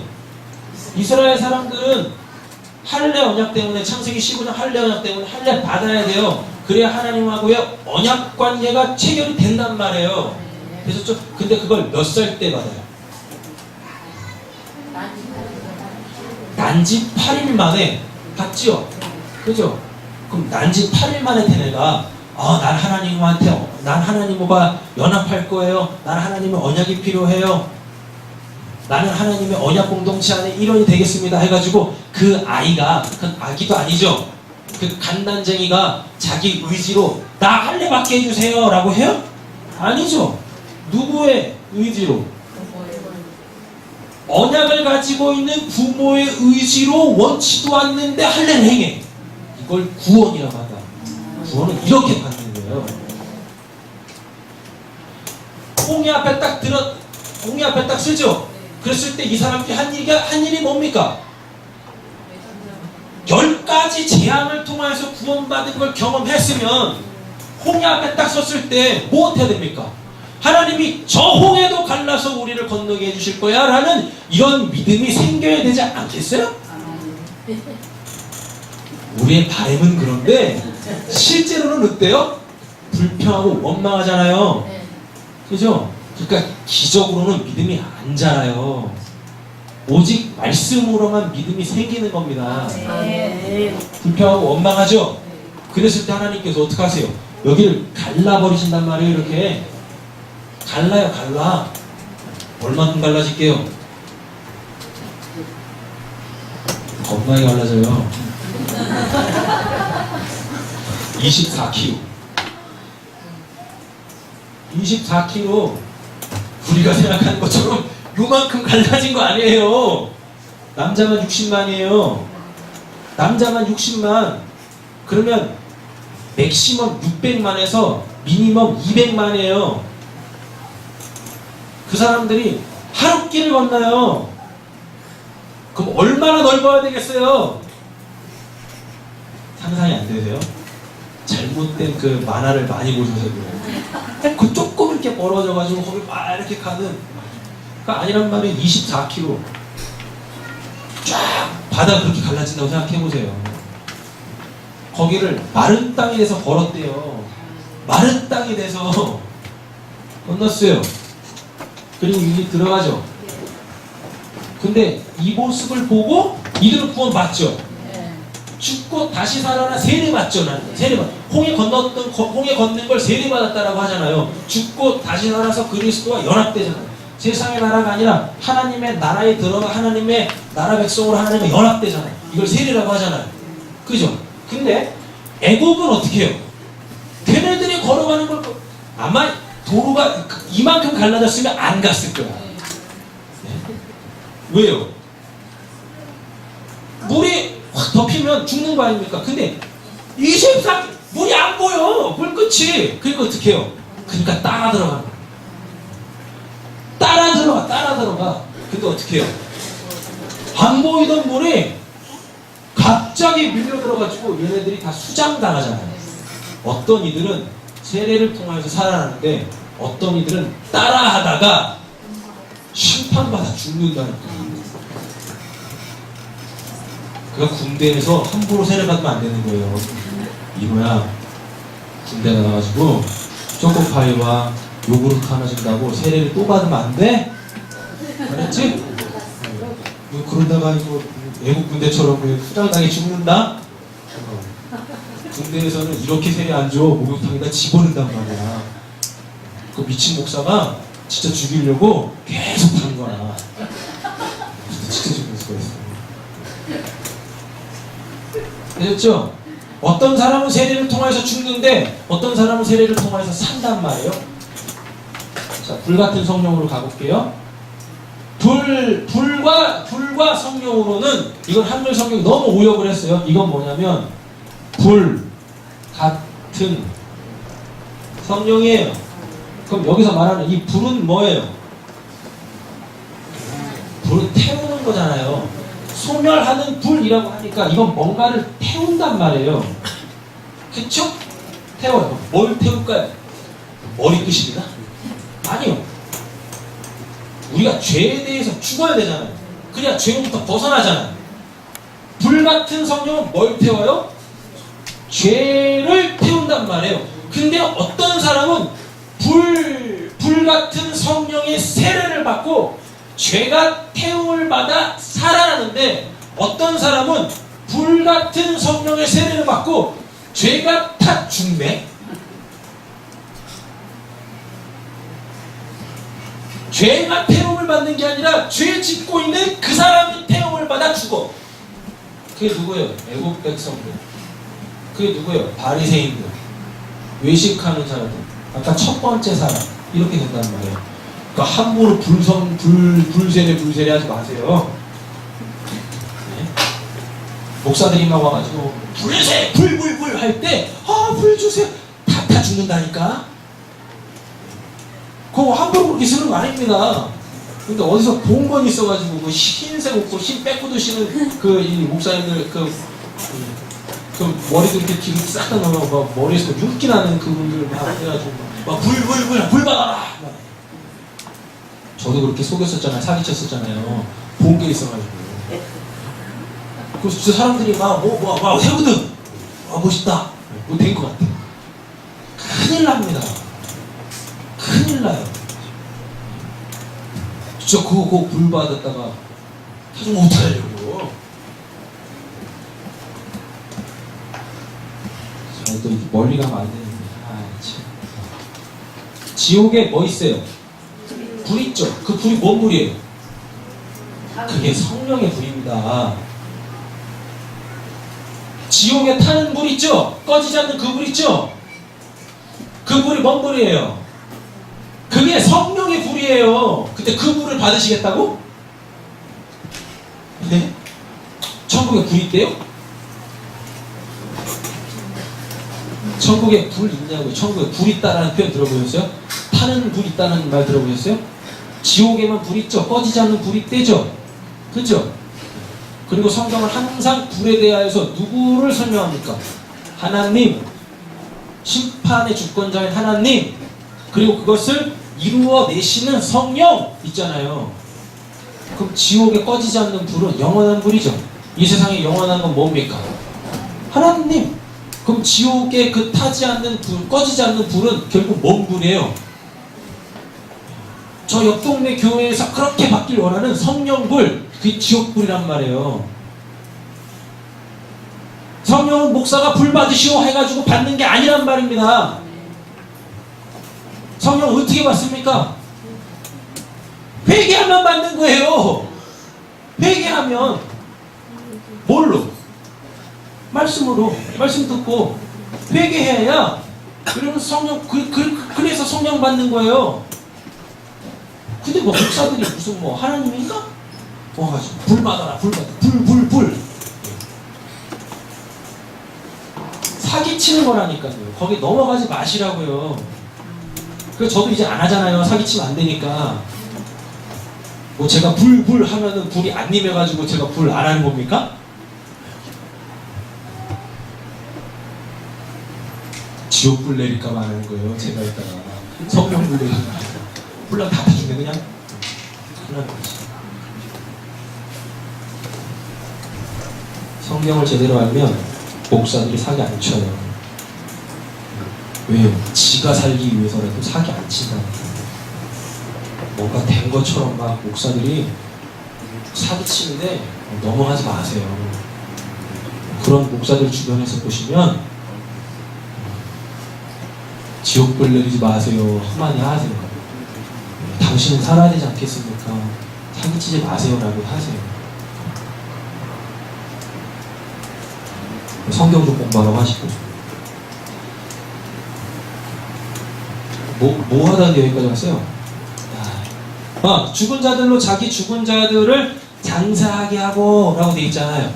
이스라엘 사람들은 할례 언약 때문에, 창세기 15장 할례 언약 때문에 할례 받아야 돼요. 그래야 하나님하고의 언약 관계가 체결이 된단 말이에요. 되셨죠? 근데 그걸 몇 살 때 받아요? 난지 8일 만에 받지요? 그죠? 그럼 난지 8일 만에 된 애가, 난 하나님과 연합할 거예요. 난 하나님의 언약이 필요해요. 나는 하나님의 언약 공동체 안에 일원이 되겠습니다 해가지고 그 아이가, 그 아기도 아니죠, 그 갓난쟁이가 자기 의지로 나 할례 받게 해주세요 라고 해요? 아니죠. 누구의 의지로? 언약을 가지고 있는 부모의 의지로 원치도 않는데 할례를 행해. 이걸 구원이라고 한다. 구원은 이렇게 받는 거예요. 홍해 앞에 딱 쓰죠. 그랬을 때 이 사람들이 한 일이 뭡니까? 10가지 재앙을 통해서 구원받은 걸 경험했으면 홍해 앞에 딱 섰을 때 뭐 어떻게 됩니까? 하나님이 저 홍해도 갈라서 우리를 건너게 해주실 거야 라는 이런 믿음이 생겨야 되지 않겠어요? 우리의 바람은 그런데 실제로는 어때요? 불평하고 원망하잖아요. 그죠? 그러니까 기적으로는 믿음이 안 자라요. 오직 말씀으로만 믿음이 생기는 겁니다. 불평하고 원망하죠? 그랬을 때 하나님께서 어떻게 하세요? 여기를 갈라버리신단 말이에요. 이렇게 갈라요. 갈라. 얼마큼 갈라질게요? 겁나게 갈라져요. 24kg. 24kg. 우리가 생각하는 것처럼 요만큼 갈라진 거 아니에요. 남자만 60만이에요. 남자만 60만. 그러면 맥시멈 600만에서 미니멈 200만이에요. 그 사람들이 하루 길을 건너요. 그럼 얼마나 넓어야 되겠어요? 상상이 안 되세요? 잘못된 그 만화를 많이 보셔서 그래요. 그 조금 이렇게 벌어져가지고 거기 막 이렇게 가는, 그러니까 아니란 말은 24km 쫙 바다 그렇게 갈라진다고 생각해보세요. 거기를 마른 땅이 돼서 걸었대요. 마른 땅이 돼서 건넜어요. 그리고 이제 들어가죠. 근데 이 모습을 보고 이들은 구원받죠. 죽고 다시 살아나 세례받죠. 세례받. 홍해 걷는 걸 세례받았다라고 하잖아요. 죽고 다시 살아서 그리스도와 연합되잖아요. 세상의 나라가 아니라 하나님의 나라에 들어가 하나님의 나라 백성으로 하나님과 연합되잖아요. 이걸 세례라고 하잖아요. 그죠? 근데 애국은 어떻게 해요? 걔네들이 걸어가는 걸 아마 도로가 이만큼 갈라졌으면 안 갔을 거야. 네. 왜요? 물이 확 덮이면 죽는 거 아닙니까? 근데 24 물이 안 보여. 물 끝이. 그러니까 어떻게 해요? 그러니까 따라 들어가는 거야. 따라 들어가. 근데 어떻게 해요? 안 보이던 물이 갑자기 밀려 들어가지고 얘네들이 다 수장당하잖아요. 어떤 이들은 세례를 통해서 살아나는데 어떤 이들은 따라하다가 심판받아 죽는다는 거예요. 그러니까 군대에서 함부로 세례받으면 안 되는 거예요. 이거야, 군대 나가가지고 초코파이와 요구르트 하나 준다고 세례를 또 받으면 안 돼? 알았지? 그러다가 이거 외국 군대처럼 수장당해 죽는다? 군대에서는 이렇게 세례 안 줘. 목욕탕에다 집어넣는단 말이야. 그 미친 목사가 진짜 죽이려고 계속 하는 거야. 진짜 죽일 수가 있어. 되셨죠? 어떤 사람은 세례를 통해서 죽는데 어떤 사람은 세례를 통해서 산단 말이에요. 자, 불같은 성령으로 가볼게요. 불과 성령으로는, 이건 한글 성경이 너무 오역을 했어요. 이건 뭐냐면 불 같은 성령이에요. 그럼 여기서 말하는 이 불은 뭐예요? 불은 태우는 거잖아요. 소멸하는 불이라고 하니까 이건 뭔가를 태운단 말이에요. 그쵸? 태워요. 뭘 태울까요? 머리끝입니다? 아니요. 우리가 죄에 대해서 죽어야 되잖아요. 그래야 죄로부터 벗어나잖아요. 불같은 성령은 뭘 태워요? 죄를 태운단 말이에요. 근데 어떤 사람은 불같은 성령의 세례를 받고 죄가 태움을 받아 살아나는데 어떤 사람은 불같은 성령의 세례를 받고 죄가 다 죽네? 죄가 태움을 받는 게 아니라 죄 짓고 있는 그 사람이 태움을 받아 죽어. 그게 누구예요? 애국 백성들. 그게 누구예요? 바리새인들. 외식하는 사람들. 아까 첫 번째 사람. 이렇게 된단 말이에요. 그러니까 함부로 불세례 하지 마세요. 네? 목사들이 막 와가지고 불세 불 할 때 불 주세요. 다 죽는다니까. 그거 함부로 그렇게 쓰는 거 아닙니다. 근데 어디서 본 건 있어가지고 그 흰색 옷고 흰 빼고 드시는 그 이 목사님들 그 머리도 이렇게 뒤로 싹 다 넘어 막 머리에서 윤기 나는 그분들 막 해가지고 막 불 받아라. 저도 그렇게 속였었잖아요. 사기쳤었잖아요. 본 게 있어가지고. 그래서 진짜 사람들이 막 해거든. 멋있다. 뭐 된 것 같아. 큰일 납니다. 큰일 나요. 진짜 그거 불 받았다가 사정 못하려고. 또 멀리 가면 안 되는데. 참. 지옥에 뭐 있어요? 불 있죠. 그 불이 뭔 불이에요? 그게 성령의 불입니다. 지옥에 타는 불 있죠? 꺼지지 않는 그 불 있죠? 그 불이 뭔 불이에요? 그게 성령의 불이에요. 근데 그 불을 받으시겠다고? 네? 천국에 불이 있대요? 천국에 불 있냐고요? 천국에 불 있다라는 표현 들어보셨어요? 타는 불 있다는 말 들어보셨어요? 지옥에만 불 있죠? 꺼지지 않는 불이 있대죠? 그죠? 그리고 성경은 항상 불에 대하여서 누구를 설명합니까? 하나님, 심판의 주권자인 하나님, 그리고 그것을 이루어내시는 성령 있잖아요. 그럼 지옥에 꺼지지 않는 불은 영원한 불이죠. 이 세상에 영원한 건 뭡니까? 하나님. 그럼 지옥에 그 타지 않는 불, 꺼지지 않는 불은 결국 뭔 불이에요? 저 옆 동네 교회에서 그렇게 받길 원하는 성령불, 그게 지옥불이란 말이에요. 성령은 목사가 불 받으시오 해가지고 받는 게 아니란 말입니다. 성령 어떻게 받습니까? 회개하면 받는 거예요. 회개하면 뭘로? 말씀으로. 말씀 듣고 회개해야 그러면 성령 그래서 성령 받는 거예요. 근데 뭐 목사들이 무슨 뭐 하나님인가? 와가지고 불 받아라 불 사기치는 거라니까요. 거기 넘어가지 마시라고요. 그래서 저도 이제 안 하잖아요. 사기치면 안 되니까. 뭐 제가 불 하면은 불이 안 임해가지고 제가 불 안 하는 겁니까? 지옥불 내릴까봐 안 하는 거예요. 제가 이따가 성령불 내리면 불랑 다 타주네 그냥. 큰일 나는 거지. 성경을 제대로 알면 목사들이 사기 안 쳐요. 왜요? 지가 살기 위해서라도 사기 안 친다니까. 뭔가 된 것처럼 막 목사들이 사기 치는데 넘어가지 마세요. 그런 목사들 주변에서 보시면 지옥불 내리지 마세요. 한마디 하세요. 당신은 살아야 되지 않겠습니까? 사기치지 마세요라고 하세요. 성경 좀 공부하라고 하시고. 뭐 하다가 여기까지 왔어요? 죽은 자들로 자기 죽은 자들을 장사하게 하고 라고 되어 있잖아요.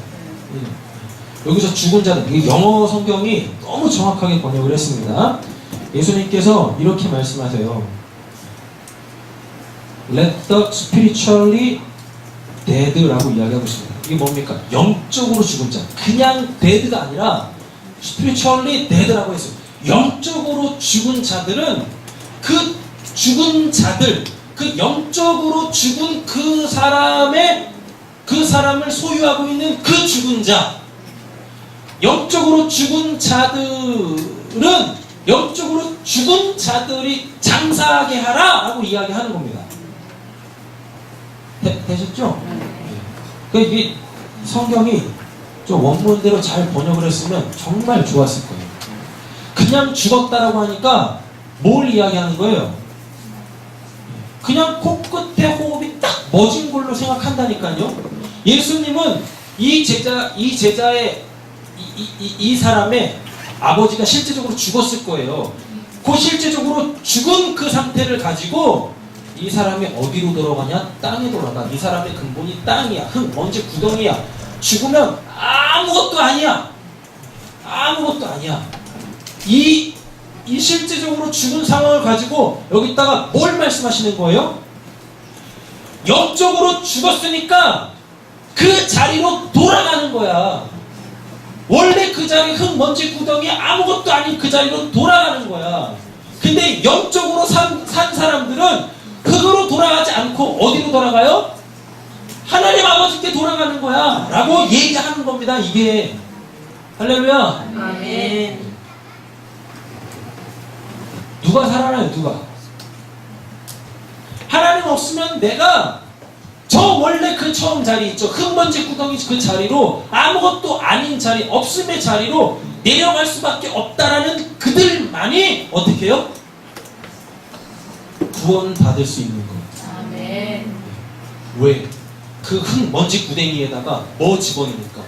여기서 죽은 자들, 이게 영어 성경이 너무 정확하게 번역을 했습니다. 예수님께서 이렇게 말씀하세요. Let the spiritually dead라고 이야기하고 있습니다. 이게 뭡니까? 영적으로 죽은 자. 그냥 dead가 아니라 spiritually dead라고 했어요. 영적으로 죽은 자들은 그 죽은 자들, 그 영적으로 죽은 그 사람을 소유하고 있는 그 죽은 자, 영적으로 죽은 자들은 영적으로 죽은 자들이 장사하게 하라 라고 이야기하는 겁니다. 되셨죠? 그러니까 이게 성경이 좀 원문대로 잘 번역을 했으면 정말 좋았을 거예요. 그냥 죽었다라고 하니까 뭘 이야기하는 거예요? 그냥 코끝 끝에 호흡이 딱 멎은 걸로 생각한다니까요. 예수님은 이 제자의 이 사람의 아버지가 실제적으로 죽었을 거예요. 그 실제적으로 죽은 그 상태를 가지고 이 사람이 어디로 돌아가냐? 땅에 돌아가. 이 사람의 근본이 땅이야. 흙, 먼지, 구덩이야. 죽으면 아무것도 아니야. 아무것도 아니야. 이 실제적으로 죽은 상황을 가지고 여기다가 뭘 말씀하시는 거예요? 영적으로 죽었으니까 그 자리로 돌아가는 거야. 원래 그 자리 흙, 먼지, 구덩이 아무것도 아닌 그 자리로 돌아가는 거야. 근데 영적으로 산 사람들은 흙으로 돌아가지 않고 어디로 돌아가요? 하나님 아버지께 돌아가는 거야 라고 얘기하는 겁니다. 이게 할렐루야. 아멘. 누가 살아나요? 누가? 하나님 없으면 내가 저 원래 그 처음 자리 있죠. 흙먼지 구덩이 그 자리로 아무것도 아닌 자리, 없음의 자리로 내려갈 수밖에 없다라는 그들만이 어떻게 해요? 구원받을 수 있는 거예요. 아멘. 왜? 그 흙먼지 구덩이에다가 뭐 집어넣으니까?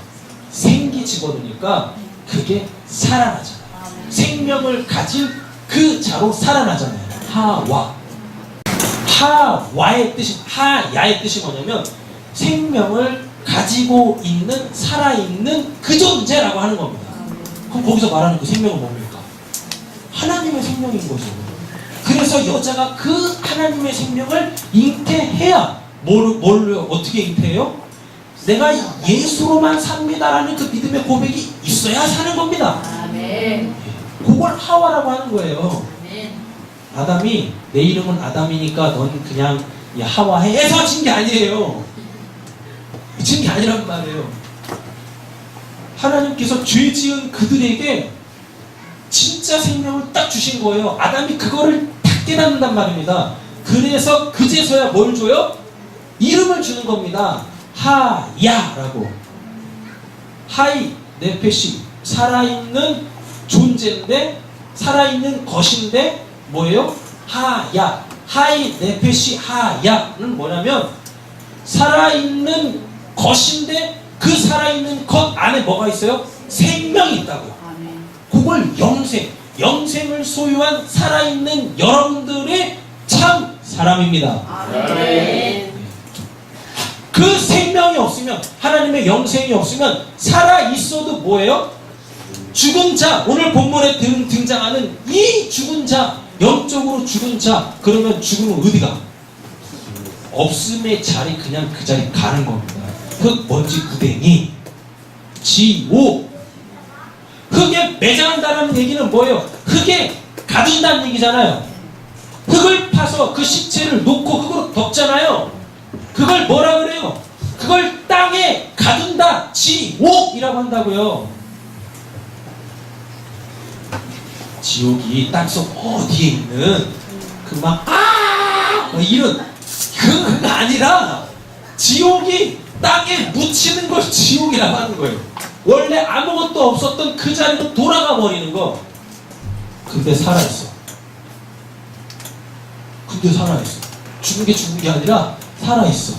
생기 집어넣으니까 그게 살아나잖아요. 아멘. 생명을 가진 그 자로 살아나잖아요. 하와. 하와의 뜻이, 하야의 뜻이 뭐냐면 생명을 가지고 있는, 살아있는 그 존재라고 하는 겁니다. 그럼 거기서 말하는 그 생명은 뭡니까? 하나님의 생명인 거죠. 그래서 여자가 그 하나님의 생명을 잉태해야 뭘 어떻게 잉태해요? 내가 예수로만 삽니다라는 그 믿음의 고백이 있어야 사는 겁니다. 아멘. 그걸 하와라고 하는 거예요. 아멘. 아담이 내 이름은 아담이니까 넌 그냥 하와 해서 진 게 아니에요. 진 게 아니란 말이에요. 하나님께서 죄 지은 그들에게 진짜 생명을 딱 주신 거예요. 아담이 그거를 딱 깨닫는단 말입니다. 그래서 그제서야 뭘 줘요? 이름을 주는 겁니다. 하야라고. 하이 네페시, 살아있는 존재인데, 살아있는 것인데 뭐예요? 하야. 하이 네페시 하야는 뭐냐면 살아있는 것인데 그 살아있는 것 안에 뭐가 있어요? 생명이 있다고요. 아멘. 그걸 영생을 소유한 살아있는 여러분들의 참 사람입니다. 아멘. 그 생명이 없으면, 하나님의 영생이 없으면 살아있어도 뭐예요? 죽은 자, 오늘 본문에 등장하는 이 죽은 자, 영적으로 죽은 자, 그러면 죽으면 어디가? 없음의 자리, 그냥 그 자리 가는 겁니다. 흙, 먼지, 구덩이, 지옥. 흙에 매장한다는 얘기는 뭐예요? 흙에 가둔다는 얘기잖아요. 흙을 파서 그 시체를 놓고 흙으로 덮잖아요. 그걸 뭐라 그래요? 그걸 땅에 가둔다, 지옥이라고 한다고요. 지옥이 땅속 어디에 있는 그 막 이런 그가 아니라 지옥이 땅에 묻히는 걸 지옥이라고 하는 거예요. 원래 아무것도 없었던 그 자리로 돌아가 버리는 거. 근데 살아있어. 근데 살아있어. 죽은 게 아니라 살아있어.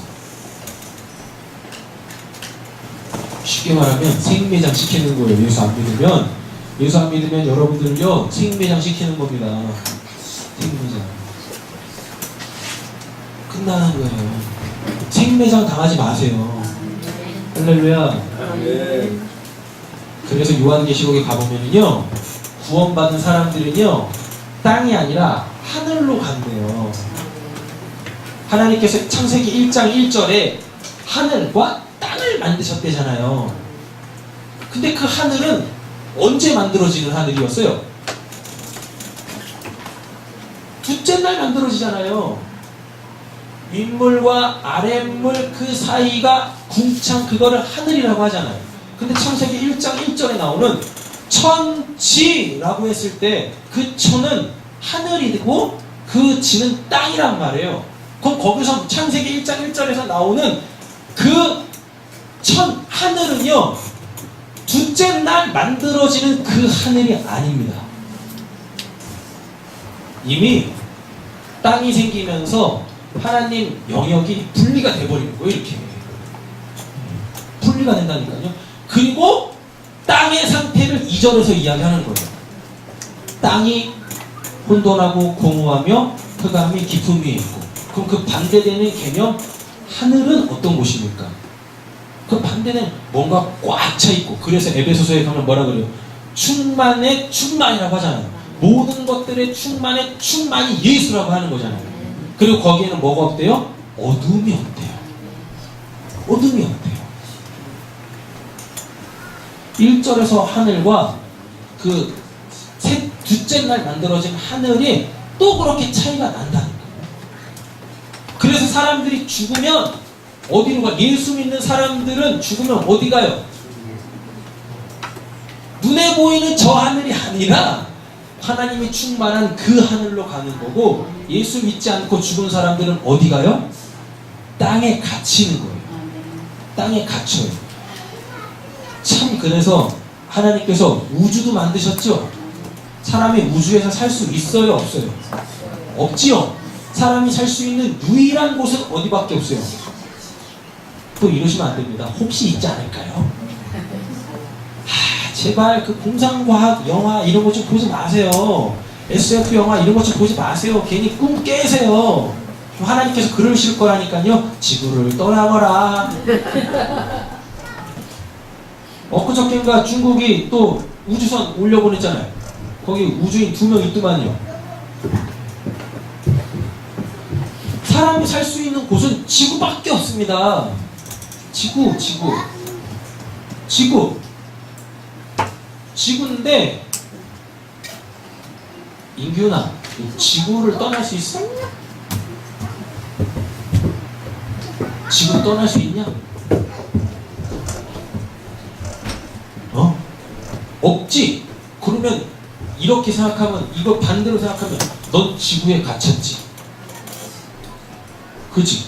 쉽게 말하면 생매장 시키는 거예요. 예수 안 믿으면. 예수 안 믿으면 여러분들요 생매장 시키는 겁니다. 생매장 끝나는 거예요. 생매장 당하지 마세요. 할렐루야. 그래서 요한계시록에 가보면요 구원받은 사람들은요 땅이 아니라 하늘로 간대요. 하나님께서 창세기 1장 1절에 하늘과 땅을 만드셨대잖아요. 근데 그 하늘은 언제 만들어지는 하늘이었어요? 둘째 날 만들어지잖아요. 윗물과 아랫물 그 사이가 궁창, 그거를 하늘이라고 하잖아요. 근데 창세기 1장 1절에 나오는 천지라고 했을 때 그 천은 하늘이고 그 지는 땅이란 말이에요. 그럼 거기서 창세기 1장 1절에서 나오는 그 하늘은요 둘째 날 만들어지는 그 하늘이 아닙니다. 이미 땅이 생기면서 하나님 영역이 분리가 돼버리는 거예요. 이렇게 분리가 된다니까요. 그리고 땅의 상태를 2절에서 이야기하는 거예요. 땅이 혼돈하고 공허하며 흑암이 깊음 위에 있고, 그럼 그 반대되는 개념, 하늘은 어떤 곳입니까? 그 반대는 뭔가 꽉 차 있고, 그래서 에베소서에 가면 뭐라 그래요? 충만의 충만이라고 하잖아요. 모든 것들의 충만의 충만이 예수라고 하는 거잖아요. 그리고 거기에는 뭐가 없대요? 어둠이 없대요. 어둠이 없대요. 1절에서 하늘과 그 둘째 날 만들어진 하늘이 또 그렇게 차이가 난다는 거예요. 그래서 사람들이 죽으면 어디로 가? 예수 믿는 사람들은 죽으면 어디 가요? 눈에 보이는 저 하늘이 아니라 하나님이 충만한 그 하늘로 가는 거고, 예수 믿지 않고 죽은 사람들은 어디 가요? 땅에 갇히는 거예요. 땅에 갇혀요. 참, 그래서 하나님께서 우주도 만드셨죠? 사람이 우주에서 살 수 있어요, 없어요? 없지요. 사람이 살 수 있는 유일한 곳은 어디밖에 없어요? 또 이러시면 안 됩니다. 혹시 있지 않을까요? 제발 그 공상과학 영화 이런 거 좀 보지 마세요. SF 영화 이런 거 좀 보지 마세요. 괜히 꿈 깨세요. 하나님께서 그러실 거라니까요. 지구를 떠나거라. 엊그저께인가 중국이 또 우주선 올려보냈잖아요. 거기 우주인 2명 있더만요. 사람이 살 수 있는 곳은 지구밖에 없습니다. 지구인데, 인규나, 지구를 떠날 수 있어? 지구를 떠날 수 있냐? 없지? 그러면 이렇게 생각하면, 이거 반대로 생각하면 넌 지구에 갇혔지. 그치?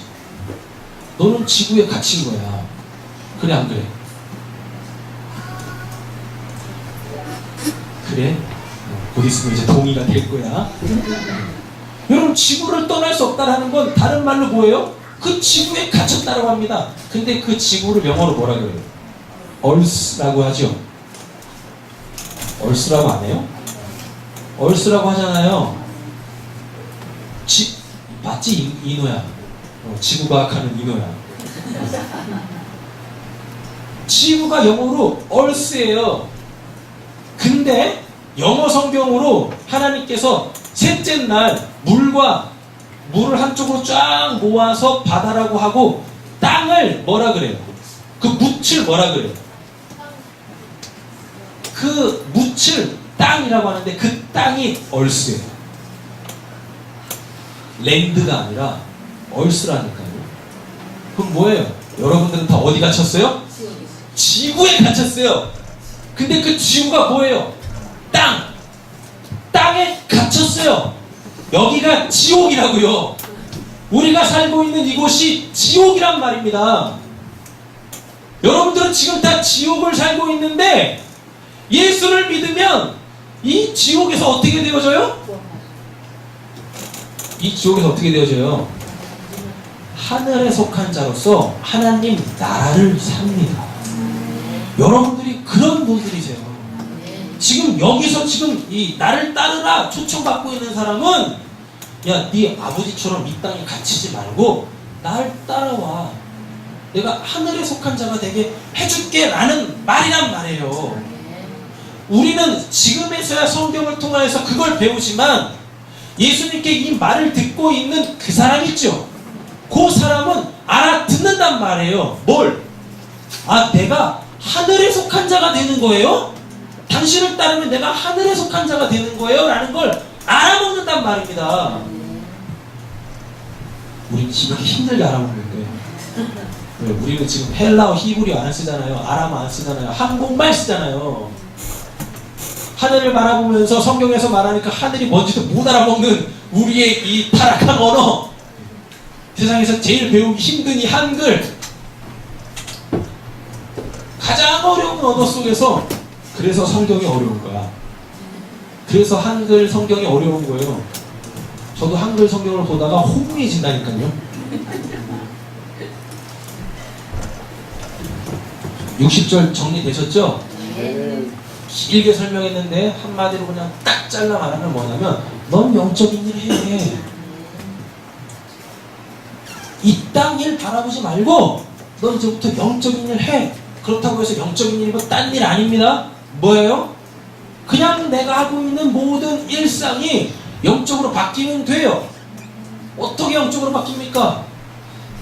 너는 지구에 갇힌 거야. 그래, 안 그래? 그래? 곧 있으면 이제 동의가 될 거야. 여러분, 지구를 떠날 수 없다라는 건 다른 말로 뭐예요? 그 지구에 갇혔다고 합니다. 근데 그 지구를 영어로 뭐라 그래요? 얼스라고 하죠. 얼스라고 안 해요? 얼스라고 하잖아요. 맞지? 이노야. 지구과학하는 이노야. 지구가 영어로 얼스예요. 근데 영어 성경으로 하나님께서 셋째 날 물을 한쪽으로 쫙 모아서 바다라고 하고, 땅을 뭐라 그래요? 그 묻을 뭐라 그래요? 그 묻을 땅이라고 하는데, 그 땅이 얼스예요. 랜드가 아니라 얼스라니까요. 그럼 뭐예요? 여러분들은 다 어디 갇혔어요? 지구에 갇혔어요. 근데 그 지구가 뭐예요? 땅에 갇혔어요. 여기가 지옥이라고요. 우리가 살고 있는 이곳이 지옥이란 말입니다. 여러분들은 지금 다 지옥을 살고 있는데, 예수를 믿으면 이 지옥에서 어떻게 되어져요? 이 지옥에서 어떻게 되어져요? 하늘에 속한 자로서 하나님 나라를 삽니다. 여러분들이 그런 분들이세요. 지금 여기서 지금 이 나를 따르라 초청받고 있는 사람은, 야, 네 아버지처럼 이 땅에 갇히지 말고 나를 따라와. 내가 하늘에 속한 자가 되게 해줄게 라는 말이란 말이에요. 우리는 지금에서야 성경을 통하여서 그걸 배우지만, 예수님께 이 말을 듣고 있는 그 사람 있죠? 그 사람은 알아듣는단 말이에요. 뭘? 아, 내가 하늘에 속한 자가 되는 거예요? 당신을 따르면 내가 하늘에 속한 자가 되는 거예요? 라는 걸 알아먹는단 말입니다. 우리 이렇게 힘들게 알아먹는데, 우리는 지금 헬라어, 히브리어 안 쓰잖아요. 아람어 안 쓰잖아요. 한국말 쓰잖아요. 하늘을 바라보면서 성경에서 말하니까 하늘이 뭔지도 못 알아먹는 우리의 이 타락한 언어, 세상에서 제일 배우기 힘든 이 한글, 가장 어려운 언어 속에서, 그래서 성경이 어려운 거야. 그래서 한글 성경이 어려운 거예요. 저도 한글 성경을 보다가 혼미해진다니까요. 60절 정리되셨죠? 네. 길게 설명했는데 한마디로 그냥 딱 잘라 말하면 뭐냐면 넌 영적인 일을 해. 이 땅 일 바라보지 말고 넌 이제부터 영적인 일을 해. 그렇다고 해서 영적인 일이면 딴 일 아닙니다. 뭐예요? 그냥 내가 하고 있는 모든 일상이 영적으로 바뀌면 돼요. 어떻게 영적으로 바뀝니까?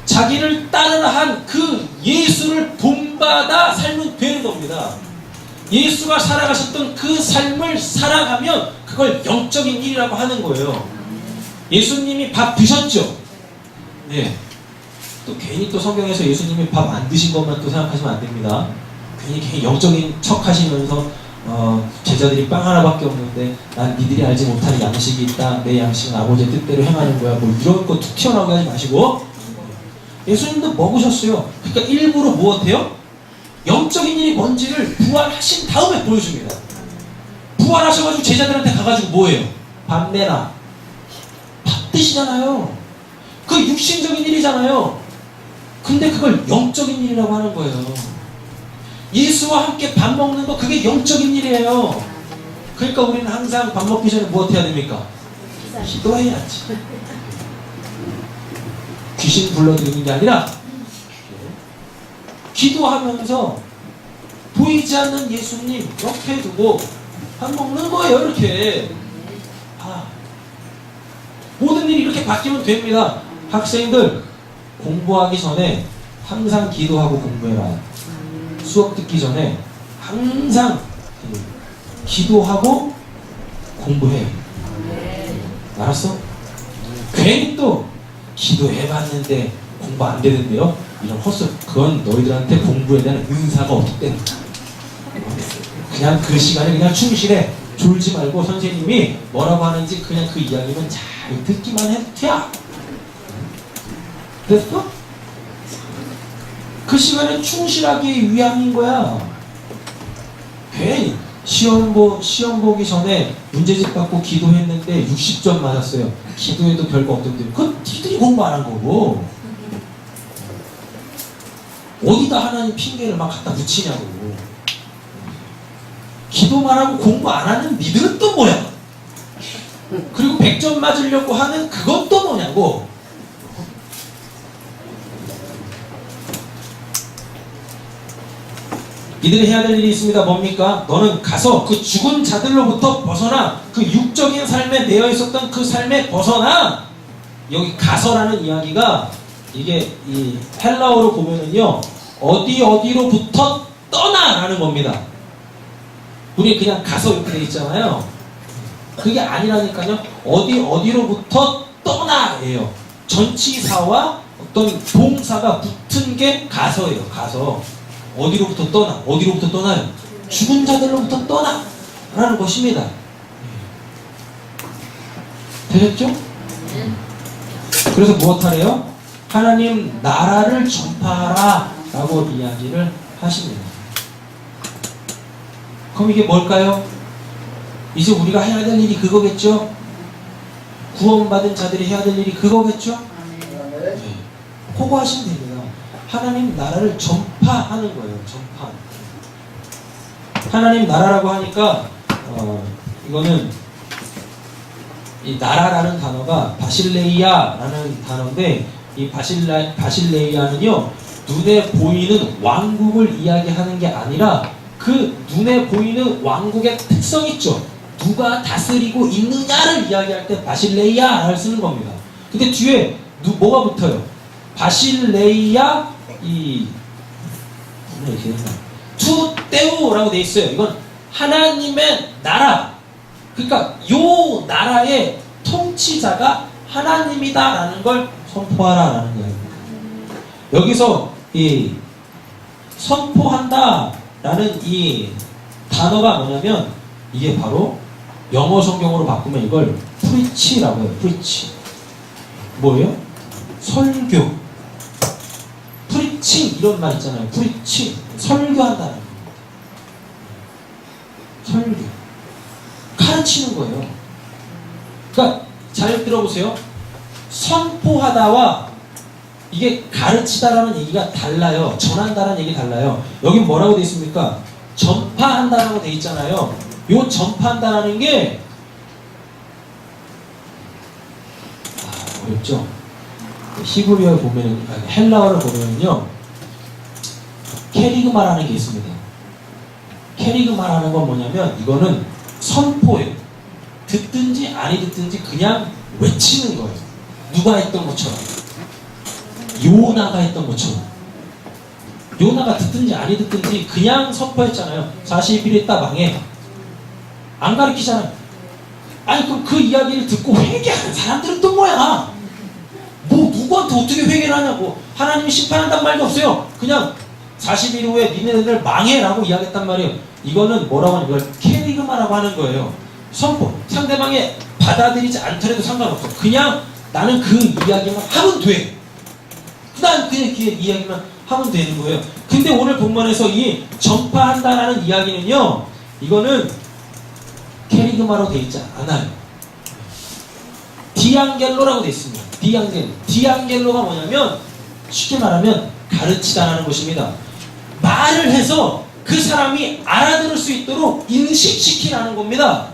자기를 따르라 한 그 예수를 본받아 살면 되는 겁니다. 예수가 살아가셨던 그 삶을 살아가면 그걸 영적인 일이라고 하는 거예요. 예수님이 밥 드셨죠? 네. 또 괜히 또 성경에서 예수님이 밥 안 드신 것만 또 생각하시면 안 됩니다. 괜히 영적인 척 하시면서 제자들이 빵 하나밖에 없는데 난 니들이 알지 못하는 양식이 있다. 내 양식은 아버지의 뜻대로 행하는 거야. 뭐 이런 거 툭 튀어나오게 하지 마시고 예수님도 먹으셨어요. 그러니까 일부러 무엇해요? 영적인 일이 뭔지를 부활하신 다음에 보여줍니다. 부활하셔가지고 제자들한테 가가지고 뭐예요? 밥 내라. 밥 드시잖아요. 그 육신적인 일이잖아요. 근데 그걸 영적인 일이라고 하는 거예요. 예수와 함께 밥 먹는 거 그게 영적인 일이에요. 그러니까 우리는 항상 밥 먹기 전에 무엇 해야 됩니까? 기도해야지. 귀신 불러들이는 게 아니라 기도하면서 보이지 않는 예수님 이렇게 두고 밥 먹는 거예요. 이렇게 모든 일이 이렇게 바뀌면 됩니다. 학생들 공부하기 전에 항상 기도하고 공부해라. 수업 듣기 전에 항상 기도하고 공부해. 알았어? 괜히 또 기도해봤는데 공부 안 되는데요? 이런 헛소리. 그건 너희들한테 공부에 대한 은사가 없기 때문이다. 그냥 그 시간에 그냥 충실해. 졸지 말고 선생님이 뭐라고 하는지 그냥 그 이야기만 잘 듣기만 해도 돼. 됐어? 그 시간에 충실하기 위함인 거야. 괜히 시험 보기 전에 문제집 받고 기도했는데 60점 맞았어요. 기도해도 별거 없던데 그건 니들이 공부 안 한 거고 어디다 하나님 핑계를 막 갖다 붙이냐고. 기도만 하고 공부 안 하는 니들은 또 뭐야? 그리고 100점 맞으려고 하는 그건 또 뭐냐고. 니들이 해야 될 일이 있습니다. 뭡니까? 너는 가서 그 죽은 자들로부터 벗어나 그 육적인 삶에 매여 있었던 그 삶에 벗어나. 여기 가서라는 이야기가 이게 이 헬라어로 보면은요 어디로부터 떠나라는 겁니다. 우리 그냥 가서 이렇게 돼 있잖아요. 그게 아니라니까요. 어디로부터 떠나예요. 전치사와 어떤 동사가 붙은 게 가서예요. 가서 어디로부터 떠나. 어디로부터 떠나요? 죽은 자들로부터 떠나 라는 것입니다. 되셨죠? 그래서 무엇하래요? 하나님 나라를 전파하라 라고 이야기를 하십니다. 그럼 이게 뭘까요? 이제 우리가 해야 될 일이 그거겠죠? 구원받은 자들이 해야 될 일이 그거겠죠? 네. 그거 하시면 됩니다. 하나님 나라를 전파하는 거예요. 전파. 하나님 나라라고 하니까 이거는 이 나라라는 단어가 바실레이아라는 단어인데 이 바실레이아는요 눈에 보이는 왕국을 이야기하는 게 아니라 그 눈에 보이는 왕국의 특성 있죠. 누가 다스리고 있느냐를 이야기할 때 바실레이아를 쓰는 겁니다. 근데 뒤에 뭐가 붙어요? 바실레이아 투떼우라고 돼 있어요. 이건 하나님의 나라. 그러니까 요 나라의 통치자가 하나님이다라는 걸 선포하라라는 이야기입니다. 여기서 이 선포한다라는 이 단어가 뭐냐면 이게 바로 영어 성경으로 바꾸면 이걸 프리치라고 해요. 프리치. 뭐예요? 설교. 프리칭 이런 말 있잖아요. 프리칭. 설교한다는 겁니다. 설교. 가르치는 거예요. 그러니까 잘 들어보세요. 선포하다와 이게 가르치다라는 얘기가 달라요. 전한다라는 얘기 달라요. 여기 뭐라고 돼 있습니까? 전파한다라고 돼 있잖아요. 요 전파한다라는 게 어렵죠? 히브리어를 보면, 헬라어를 보면요, 케리그마라는 게 있습니다. 케리그마라는 건 뭐냐면, 이거는 선포예요. 듣든지 아니 듣든지 그냥 외치는 거예요. 누가 했던 것처럼. 요나가 했던 것처럼. 요나가 듣든지 아니 듣든지 그냥 선포했잖아요. 40일 있다 망해. 안 가르치잖아요. 아니 그럼 그 이야기를 듣고 회개하는 사람들은 또 뭐야? 뭐 누구한테 어떻게 회개를 하냐고. 하나님이 심판한단 말이 없어요. 그냥 40일 후에 니네들 망해라고 이야기했단 말이에요. 이거는 뭐라고 하는 거예요? 케리그마라고 하는 거예요. 선포. 상대방이 받아들이지 않더라도 상관없어. 그냥 나는 그 이야기만 하면 돼. 난 그냥 그 이야기만 하면 되는 거예요. 근데 오늘 본문에서 이 전파한다라는 이야기는요, 이거는 케리그마로 되어 있지 않아요. 디앙겔로라고 되어 있습니다. 디앙겔로가 뭐냐면 쉽게 말하면 가르치다라는 것입니다. 말을 해서 그 사람이 알아들을 수 있도록 인식시키라는 겁니다.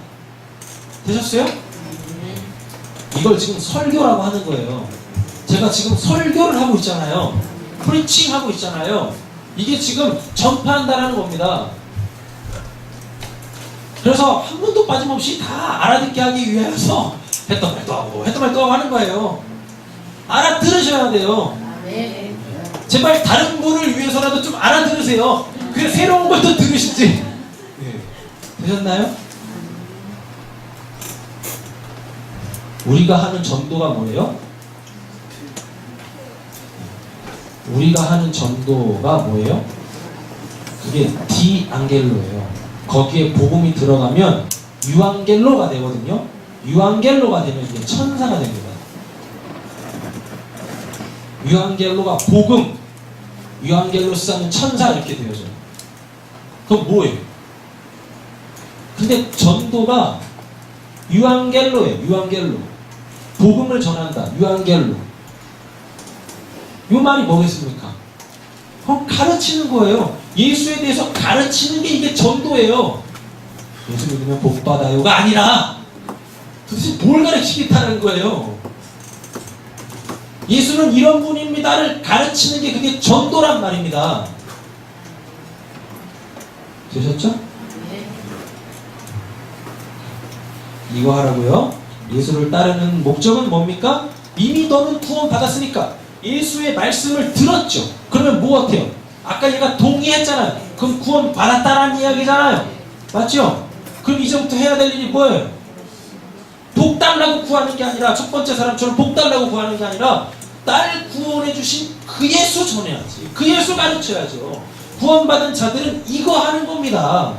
되셨어요? 이걸 지금 설교라고 하는 거예요. 제가 지금 설교를 하고 있잖아요. 프리칭 하고 있잖아요. 이게 지금 전파한다라는 겁니다. 그래서 한 번도 빠짐없이 다 알아듣게 하기 위해서 했던 말도 하고 하는 거예요. 알아들으셔야 돼요. 아멘. 제발 다른 분을 위해서라도 좀 알아들으세요. 그래 새로운 걸 또 들으시지. 되셨나요? 우리가 하는 전도가 뭐예요? 우리가 하는 전도가 뭐예요? 그게 디앙겔로예요. 거기에 복음이 들어가면 유앙겔로가 되거든요. 유앙겔로가 되면 이게 천사가 됩니다. 유앙겔로가 복음, 유앙겔로스는 천사 이렇게 되어져요. 그럼 뭐예요? 근데 전도가 유앙겔로예요. 유앙겔로. 복음을 전한다. 유앙겔로. 요 말이 뭐겠습니까? 가르치는 거예요. 예수에 대해서 가르치는 게 이게 전도예요. 예수 믿으면 복 받아요가 아니라 도대체 뭘 가르치겠다는 거예요. 예수는 이런 분입니다를 가르치는 게 그게 전도란 말입니다. 되셨죠? 이거 하라고요. 예수를 따르는 목적은 뭡니까? 이미 너는 구원 받았으니까 예수의 말씀을 들었죠. 그러면 뭐 어때요? 아까 얘가 동의했잖아요. 그럼 구원 받았다라는 이야기잖아요. 맞죠? 그럼 이제부터 해야 될 일이 뭐예요? 복 달라고 구하는 게 아니라, 첫 번째 사람처럼 복 달라고 구하는 게 아니라 나를 구원해 주신 그 예수 전해야지. 그 예수 가르쳐야죠. 구원받은 자들은 이거 하는 겁니다.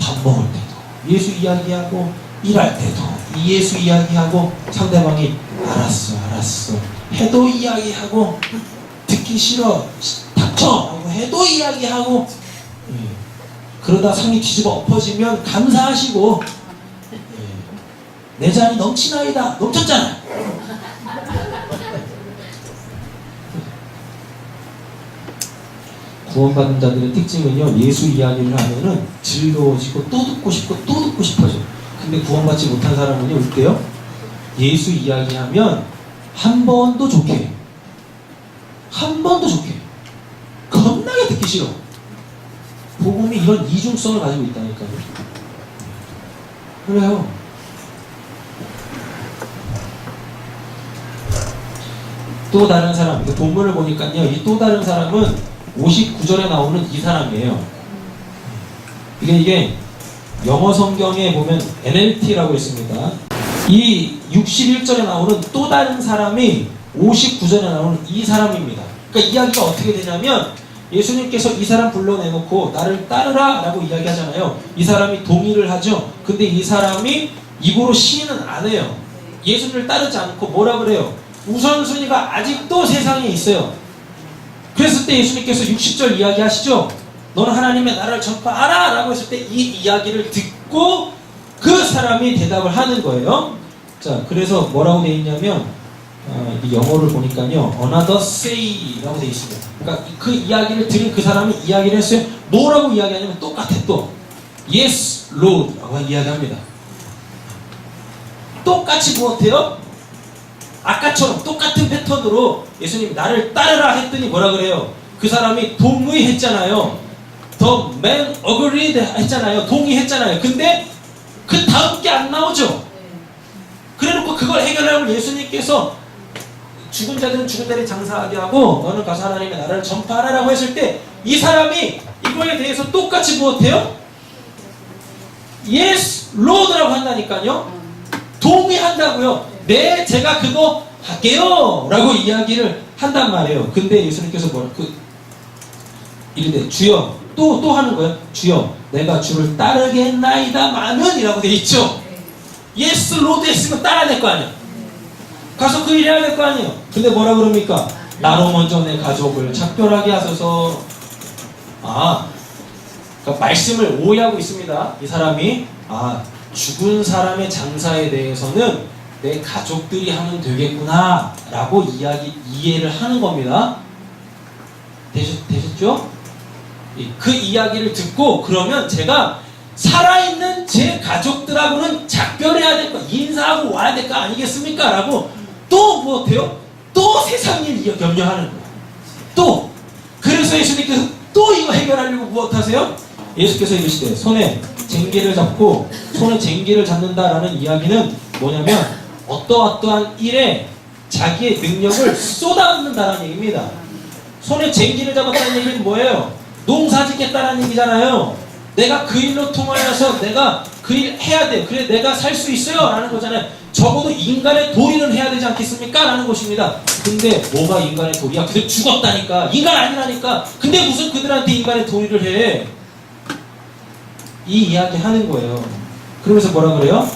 밥 먹을 때도 예수 이야기하고, 일할 때도 이 예수 이야기하고, 상대방이 알았어 해도 이야기하고, 듣기 싫어 닥쳐 해도 이야기하고, 그러다 상이 뒤집어 엎어지면 감사하시고, 내 잔이 넘치나이다. 넘쳤잖아. 구원받은 자들의 특징은요, 예수 이야기를 하면은 즐거워지고 또 듣고 싶고 또 듣고 싶어져. 근데 구원받지 못한 사람은요, 어때요? 예수 이야기하면 한 번도 좋게 해요. 한 번도 좋게 해요. 겁나게 듣기 싫어. 복음이 이런 이중성을 가지고 있다니까요. 그래요. 또 다른 사람, 본문을 보니까요, 이 또 다른 사람은 59절에 나오는 이 사람이에요. 이게 영어 성경에 보면 NLT라고 있습니다. 이 61절에 나오는 또 다른 사람이 59절에 나오는 이 사람입니다. 그러니까 이야기가 어떻게 되냐면, 예수님께서 이 사람 불러내놓고 나를 따르라 라고 이야기하잖아요. 이 사람이 동의를 하죠. 근데 이 사람이 입으로 시인은 안 해요. 예수님을 따르지 않고 뭐라 그래요? 우선순위가 아직도 세상에 있어요. 그랬을 때 예수님께서 60절 이야기 하시죠. 너는 하나님의 나라를 전파하라 라고 했을 때 이 이야기를 듣고 그 사람이 대답을 하는 거예요. 자, 그래서 뭐라고 돼 있냐면 이 영어를 보니까요, another say라고 돼 있습니다. 그러니까 그 이야기를 들은 그 사람이 이야기를 했어요. 뭐라고 이야기하냐면 똑같아 또. Yes, Lord라고 이야기합니다. 똑같이 무엇해요? 아까처럼 똑같은 패턴으로 예수님 나를 따르라 했더니 뭐라 그래요? 그 사람이 동의했잖아요. The man agreed 했잖아요. 동의했잖아요. 근데 그 다음 게 안 나오죠. 그래놓고 그걸 해결하려고 예수님께서 죽은 자들은 죽은 자리 장사하게 하고 너는 가서 하나님의 나라를 전파하라고 했을 때 이 사람이 이거에 대해서 똑같이 무엇해요? Yes, Lord라고 한다니까요. 동의한다고요. 네, 제가 그거 할게요 라고 이야기를 한단 말이에요. 근데 예수님께서 이르되 주여 또 하는 거예요. 주여 내가 주를 따르겠나이다마는 이라고 돼 있죠. 예스 로드 했으면 따라야 될 거 아니야. 가서 그 일 해야 될 거 아니에요. 근데 뭐라 그럽니까? 나로 먼저 내 가족을 작별하게 하소서. 그러니까 말씀을 오해하고 있습니다. 이 사람이 죽은 사람의 장사에 대해서는 내 가족들이 하면 되겠구나 라고 이해를 하는 겁니다. 되셨죠? 그 이야기를 듣고 그러면 제가 살아있는 제 가족들하고는 작별해야 될 거, 인사하고 와야 될 거 아니겠습니까? 라고 또 무엇해요? 또 세상 일 염려하는 거예요. 또 그래서 예수님께서 또 이거 해결하려고 무엇하세요? 예수께서 이르시되 손에 쟁기를 잡고 손에 쟁기를 잡는다라는 이야기는 뭐냐면 어떠한 일에 자기의 능력을 쏟아붓는다는 얘기입니다. 손에 쟁기를 잡았다는 얘기는 뭐예요? 농사 짓겠다는 얘기잖아요. 내가 그 일로 통하여서 내가 그 일 해야 돼. 그래 내가 살 수 있어요 라는 거잖아요. 적어도 인간의 도리는 해야 되지 않겠습니까? 라는 것입니다. 근데 뭐가 인간의 도리야? 그들 죽었다니까. 인간 아니라니까. 근데 무슨 그들한테 인간의 도리를 해? 이 이야기 하는 거예요. 그러면서 뭐라 그래요?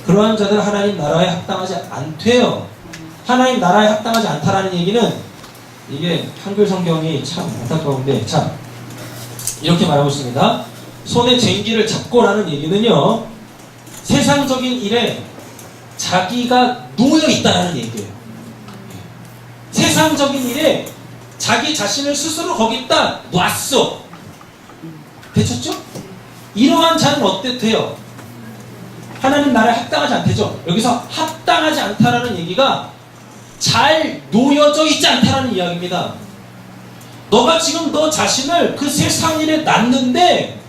그러한 자들은 하나님 나라에 합당하지 않대요. 하나님 나라에 합당하지 않다라는 얘기는 이게 한글 성경이 참 안타까운데, 자 이렇게 말하고 있습니다. 손에 쟁기를 잡고라는 얘기는요, 세상적인 일에 자기가 놓여 있다라는 얘기예요. 세상적인 일에 자기 자신을 스스로 거기다 놨어. 되셨죠? 이러한 자는 어땠대요? 하나님 나라에 합당하지 않대죠. 여기서 합당하지 않다라는 얘기가 잘 놓여져 있지 않다라는 이야기입니다. 너가 지금 너 자신을 그 세상 일에 놨는데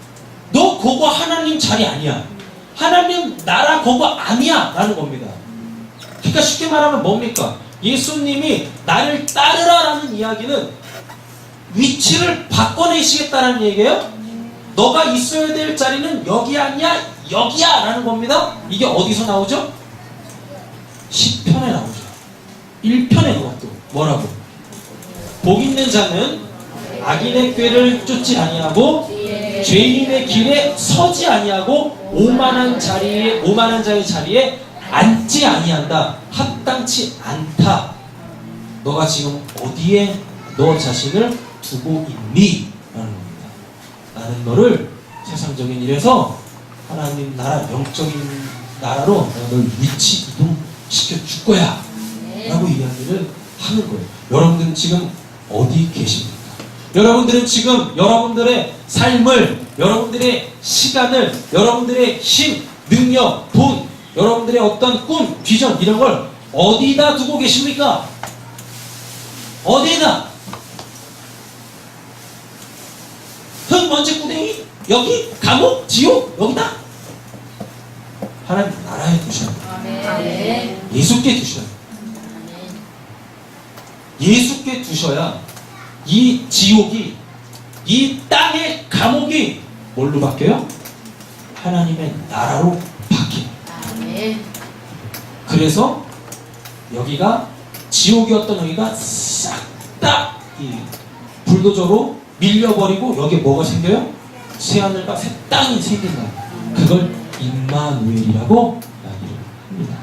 너 그거 하나님 자리 아니야. 하나님 나라 그거 아니야 라는 겁니다. 그러니까 쉽게 말하면 뭡니까? 예수님이 나를 따르라 라는 이야기는 위치를 바꿔내시겠다는 얘기예요. 너가 있어야 될 자리는 여기 아니야 여기야 라는 겁니다. 이게 어디서 나오죠? 시편에 나오죠. 1편에 그것도 뭐라고? 복 있는 자는 악인의 꾀를 쫓지 아니하고 죄인의 길에 서지 아니하고 오만한 자의 자리에 앉지 아니한다. 합당치 않다. 너가 지금 어디에 너 자신을 두고 있니? 라는 겁니다. 나는 너를 세상적인 일에서 하나님 나라, 영적인 나라로 내가 널 위치 이동시켜 줄 거야 라고 이야기를 하는 거예요. 여러분들은 지금 어디 계십니까? 여러분들은 지금 여러분들의 삶을, 여러분들의 시간을, 여러분들의 힘, 능력, 돈, 여러분들의 어떤 꿈, 비전 이런 걸 어디다 두고 계십니까? 어디다? 흙, 먼지, 구덩이? 여기? 감옥? 지옥? 여기다? 하나님 나라에 두셔야 돼요. 예수께 두셔야 돼요. 예수께 두셔야 이 지옥이, 이 땅의 감옥이 뭘로 바뀌어요? 하나님의 나라로 바뀌어요. 그래서 여기가 지옥이었던 여기가 싹 다 이 불도저로 밀려버리고 여기에 뭐가 생겨요? 새하늘과 새 땅이 생긴다. 그걸 임마누엘이라고 이야기를 합니다.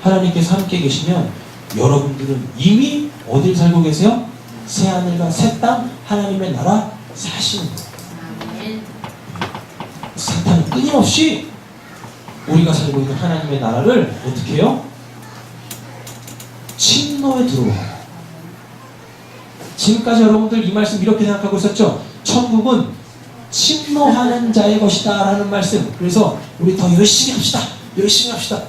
하나님께서 함께 계시면 여러분들은 이미 어딜 살고 계세요? 새하늘과 새 땅, 하나님의 나라 사시는 거예요. 사탄은 끊임없이 우리가 살고 있는 하나님의 나라를 어떻게 해요? 침노에 들어와요. 지금까지 여러분들 이 말씀 이렇게 생각하고 있었죠? 천국은 침노하는 자의 것이다 라는 말씀. 그래서 우리 더 열심히 합시다. 열심히 합시다.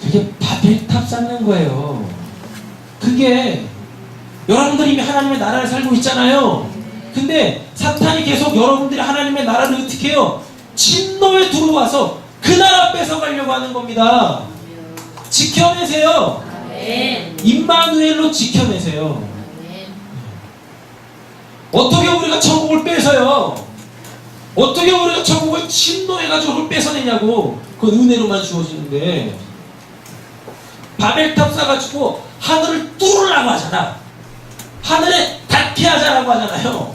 그게 바벨탑 쌓는 거예요. 그게 여러분들이 이미 하나님의 나라를 살고 있잖아요. 근데 사탄이 계속 여러분들이 하나님의 나라를 어떻게 해요? 침노에 들어와서 그 나라 뺏어가려고 하는 겁니다. 지켜내세요. 아멘. 임마누엘로 지켜내세요. 아멘. 어떻게 우리가 천국을 뺏어요? 어떻게 우리가 천국을 침노해가지고 그걸 뺏어내냐고. 그건 은혜로만 주어지는데 바벨탑 쌓아가지고 하늘을 뚫으려고 하잖아. 하늘에 닿게 하자라고 하잖아요.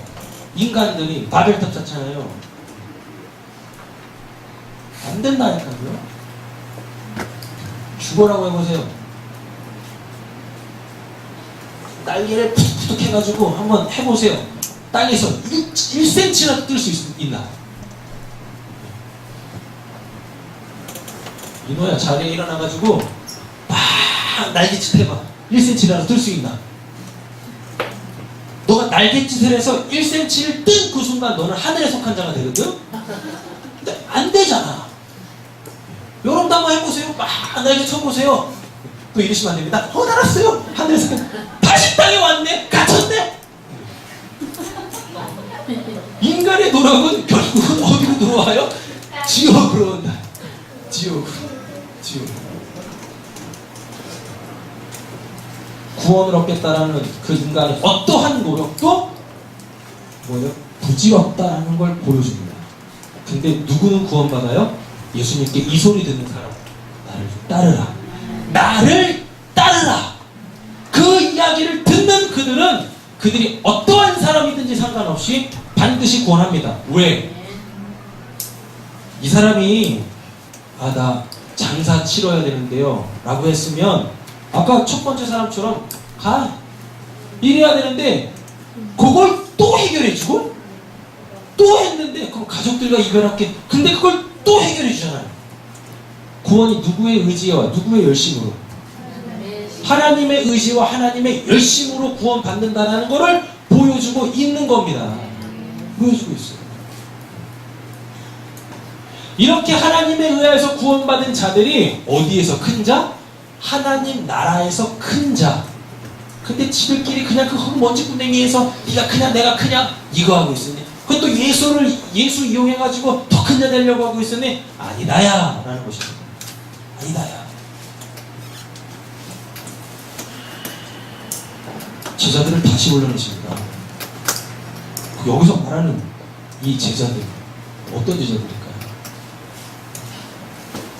인간들이 바벨탑 쌓잖아요. 안 된다니까요. 죽어라고 해보세요. 날개를 푸득푸득 해가지고 한번 해보세요. 땅에서 1cm라도 뜰 수 있나? 이노야 자리에 일어나가지고 막 날개짓 해봐. 1cm라도 뜰 수 있나? 너가 날갯짓을 해서 1cm를 뜬 그 순간 너는 하늘에 속한 자가 되거든? 근데 안 되잖아. 여러분도 한번 해보세요. 막 날개 쳐보세요. 또 이러시면 안 됩니다. 날았어요. 하늘에서 다시 땅에 왔네. 갇혔네. 인간의 노력은 결국은 어디로 들어와요? 지옥으로 온다. 지옥으로. 구원을 얻겠다라는 그 인간의 어떠한 노력도 뭐예요? 부질없다라는 걸 보여줍니다. 근데 누구는 구원받아요? 예수님께 이 소리 듣는 사람. 나를 따르라. 나를 따르라. 그 이야기를 듣는 그들은 그들이 어떠한 사람이든지 상관없이 반드시 구원합니다. 왜? 이 사람이 나 장사 치러야 되는데요 라고 했으면 아까 첫 번째 사람처럼 가 이래야 되는데 그걸 또 해결해주고 또 했는데 그럼 가족들과 이별할게. 근데 그걸 또 해결해주잖아요. 구원이 누구의 의지와 누구의 열심으로? 하나님의 의지와 하나님의 열심으로 구원받는다는 것을 보여주고 있는 겁니다. 보여주고 있어요. 이렇게 하나님에 의해서 구원받은 자들이 어디에서 큰 자? 하나님 나라에서 큰 자. 근데 지들끼리 그냥 그 흙먼지구덩이에서 네가 크냐 내가 크냐 이거 하고 있으니 그것도 예수 이용해가지고 더 큰 자 되려고 하고 있으니 아니다야 라는 것입니다. 아니다야. 제자들을 다시 불러내십니다. 여기서 말하는 이 제자들 어떤 제자들일까요?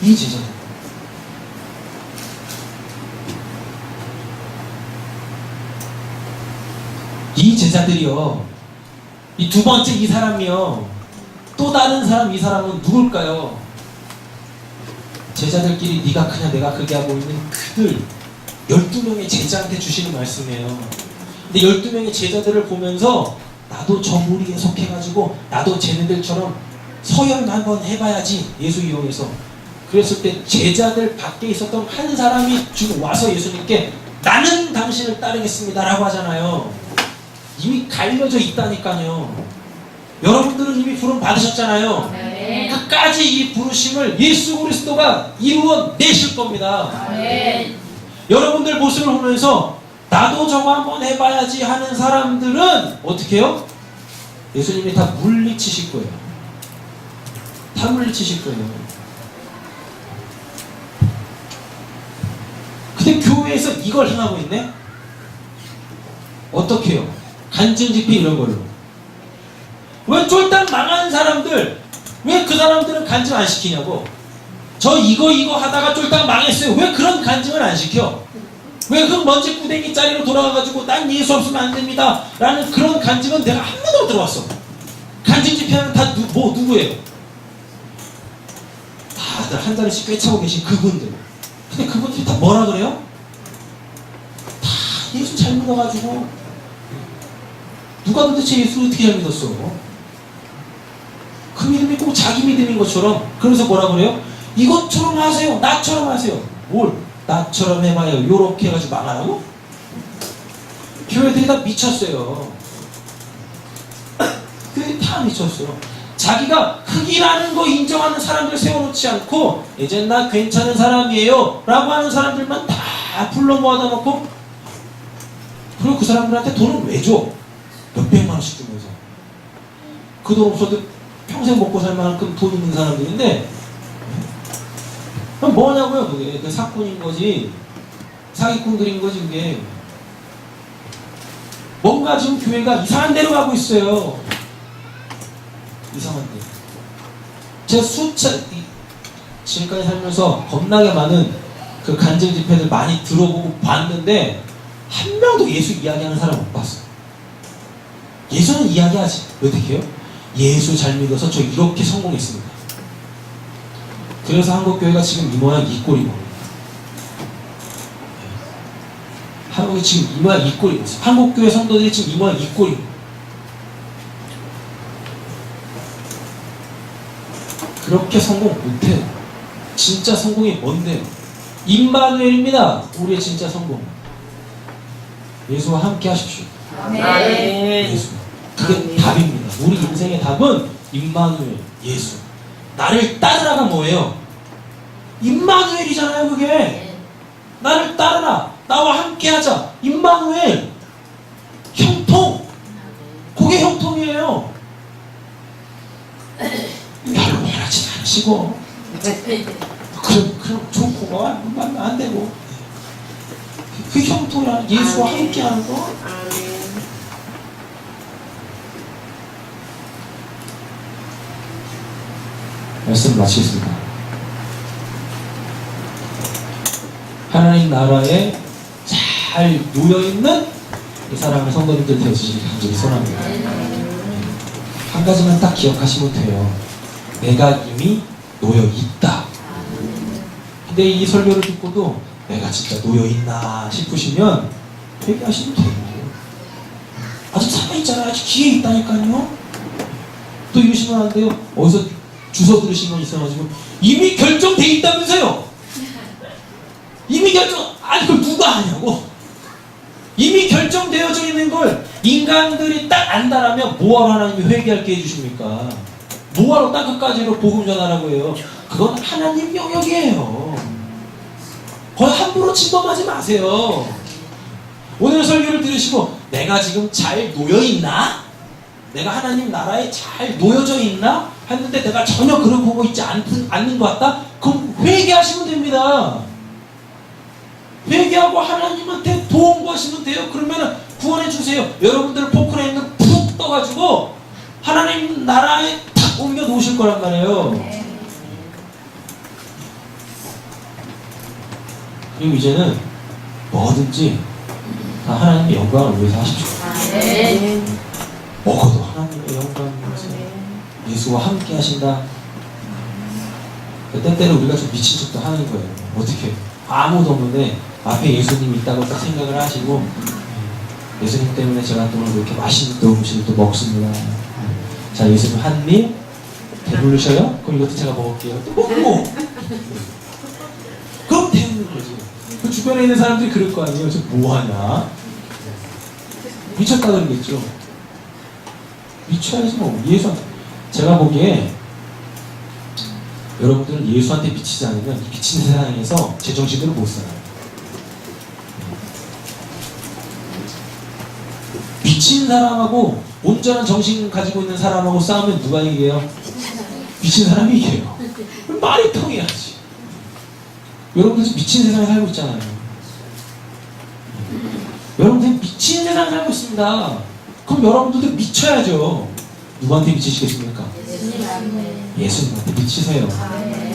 이 제자들 이 제자들이요 이 두 번째 이 사람이요 또 다른 사람 이 사람은 누굴까요? 제자들끼리 네가 크냐 내가 크게 하고 있는 그들 12명의 제자한테 주시는 말씀이에요. 근데 12명의 제자들을 보면서 나도 저 무리에 속해가지고 나도 쟤네들처럼 서열 한번 해봐야지 예수 이용해서 그랬을 때 제자들 밖에 있었던 한 사람이 지금 와서 예수님께 나는 당신을 따르겠습니다 라고 하잖아요. 이미 갈려져 있다니까요. 여러분들은 이미 부름 받으셨잖아요. 네. 끝까지 이 부르심을 예수 그리스도가 이루어 내실 겁니다. 네. 여러분들 모습을 보면서 나도 저거 한번 해봐야지 하는 사람들은 어떻게 해요? 예수님이 다 물리치실 거예요. 다 물리치실 거예요. 근데 교회에서 이걸 행하고 있네? 어떻게 해요? 간증 집회 이런 걸로. 왜 쫄딱 망한 사람들, 왜 그 사람들은 간증 안 시키냐고. 저 이거 하다가 쫄딱 망했어요. 왜 그런 간증을 안 시켜? 왜 그 먼지 구덩이 자리로 돌아가가지고 난 예수 없으면 안 됩니다 라는 그런 간증은 내가 한 번도 못 들어봤어. 간증 집회는 다 누구예요? 다들 한 자리씩 꿰차고 계신 그분들. 근데 그분들이 다 뭐라 그래요? 다 예수 잘 믿어가지고. 누가 도대체 예수를 어떻게 잘 믿었어? 그 믿음이 꼭 자기 믿음인 것처럼. 그래서 뭐라 그래요? 이것처럼 하세요. 나처럼 하세요. 뭘? 나처럼 해봐요. 요렇게 해가지고 망하라고? 교회들이 다 미쳤어요. 교회들이 다 미쳤어요. 자기가 흑이라는 거 인정하는 사람들 세워놓지 않고 이제 나 괜찮은 사람이에요 라고 하는 사람들만 다 불러 모아다 놓고, 그리고 그 사람들한테 돈을 왜 줘? 몇백만 원씩 주면서. 그 돈 없어도 평생 먹고 살 만큼 돈 있는 사람들인데, 그럼 뭐냐고요? 그게 그 사건인 거지, 사기꾼들인 거지. 그게 뭔가 지금 교회가 이상한 데로 가고 있어요. 이상한 데. 제가 지금까지 살면서 겁나게 많은 그 간증 집회들 많이 들어보고 봤는데 한 명도 예수 이야기하는 사람 못 봤어요. 예수는 이야기하지. 어떻게 해요? 예수 잘 믿어서 저 이렇게 성공했습니다. 그래서 한국교회가 지금 이 모양 이 꼴이 뭡니다. 한국이 지금 이 모양 이 꼴이 있어요. 한국교회 성도들이 지금 이 모양 이 꼴이. 그렇게 성공 못해요. 진짜 성공이 뭔데요? 임마누엘입니다. 우리의 진짜 성공. 예수와 함께 하십시오. 아멘. 예수. 그게 답입니다. 우리 인생의 답은 임마누엘, 예수. 나를 따르라가 뭐예요? 임마누엘이잖아요, 그게. 나를 따르라. 나와 함께 하자. 임마누엘. 형통. 그게 형통이에요. 별로 원하지 않으시고, 그럼 좋고, 만나면 안 되고. 그 형통이란 예수와 함께 하는 거. 말씀 마치겠습니다. 하나님 나라에 잘 놓여있는 이 사랑하는 성도님들 되어주시길 간절히 소원합니다. 한 가지만 딱 기억하시면 돼요. 내가 이미 놓여있다. 근데 이 설교를 듣고도 내가 진짜 놓여있나 싶으시면 회개하시면 돼요. 아직 살아있잖아요. 아직 기회 있다니까요. 또 이러시면 안 돼요. 어디서 주워 들으신 건 있어가지고 이미 결정돼 있다면서요. 이미 아니 그걸 누가 하냐고. 이미 결정되어져 있는 걸 인간들이 딱 안다라면 뭐하러 하나님이 회개할게 해주십니까? 뭐하러 딱 끝까지로 복음 전하라고 해요? 그건 하나님 영역이에요. 거의 함부로 침범하지 마세요. 오늘 설교를 들으시고 내가 지금 잘 놓여있나? 내가 하나님 나라에 잘 놓여져 있나? 했는데 내가 전혀 그런 보고 있지 않는 것 같다? 그럼 회개하시면 됩니다. 회개하고 하나님한테 도움 구하시면 돼요. 그러면 구원해 주세요. 여러분들 포크레인을 푹 떠가지고 하나님 나라에 탁 옮겨 놓으실 거란 말이에요. 그리고 이제는 뭐든지 다 하나님의 영광을 위해서 하십시오. 먹어도 하나님의 영광을 위해서. 예수와 함께 하신다. 때때로 우리가 좀 미친 척도 하는 거예요. 어떻게 아무도 없는데 앞에 예수님이 있다고 딱 생각을 하시고, 예수님 때문에 제가 또 오늘 이렇게 맛있는 또 음식을 또 먹습니다. 자, 예수님 한 입 배부르셔요? 그럼 이것도 제가 먹을게요. 또 먹고 그럼 되는 거지. 그 주변에 있는 사람들이 그럴 거 아니에요. 저 뭐하냐? 미쳤다 그러겠죠. 미쳐야지 뭐. 제가 보기에 여러분들은 예수한테 미치지 않으면 미친 세상에서 제정신대로 못 살아요. 미친 사람하고 온전한 정신 가지고 있는 사람하고 싸우면 누가 이겨요? 미친 사람이 이겨요. 말이 통해야지. 여러분들 미친 세상에 살고 있잖아요. 여러분들 미친 세상에 살고 있습니다. 그럼 여러분들도 미쳐야죠. 누구한테 미치시겠습니까? 예수님한테 미치세요.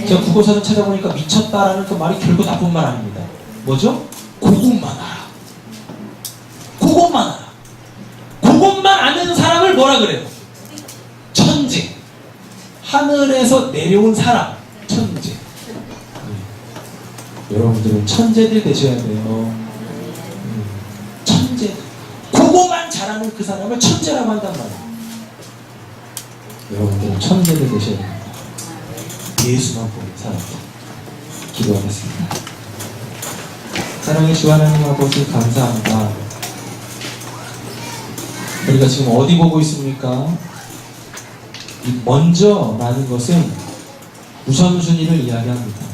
제가 국어사전 찾아보니까 미쳤다라는 그 말이 결코 나쁜 말 아닙니다. 뭐죠? 그것만 알아. 그것만 알아. 그것만 아는 사람을 뭐라 그래요? 천재. 하늘에서 내려온 사람. 천재. 여러분들은 천재들 되셔야 돼요. 천재. 그것만 잘하는 그 사람을 천재라고 한단 말이에요. 여러분들은 천재들 되셔야 됩니다. 예수만 보는 사람. 기도하겠습니다. 사랑의 주 하나님 아버지 감사합니다. 우리가 지금 어디 보고 있습니까? 이 먼저라는 것은 우선순위를 이야기합니다.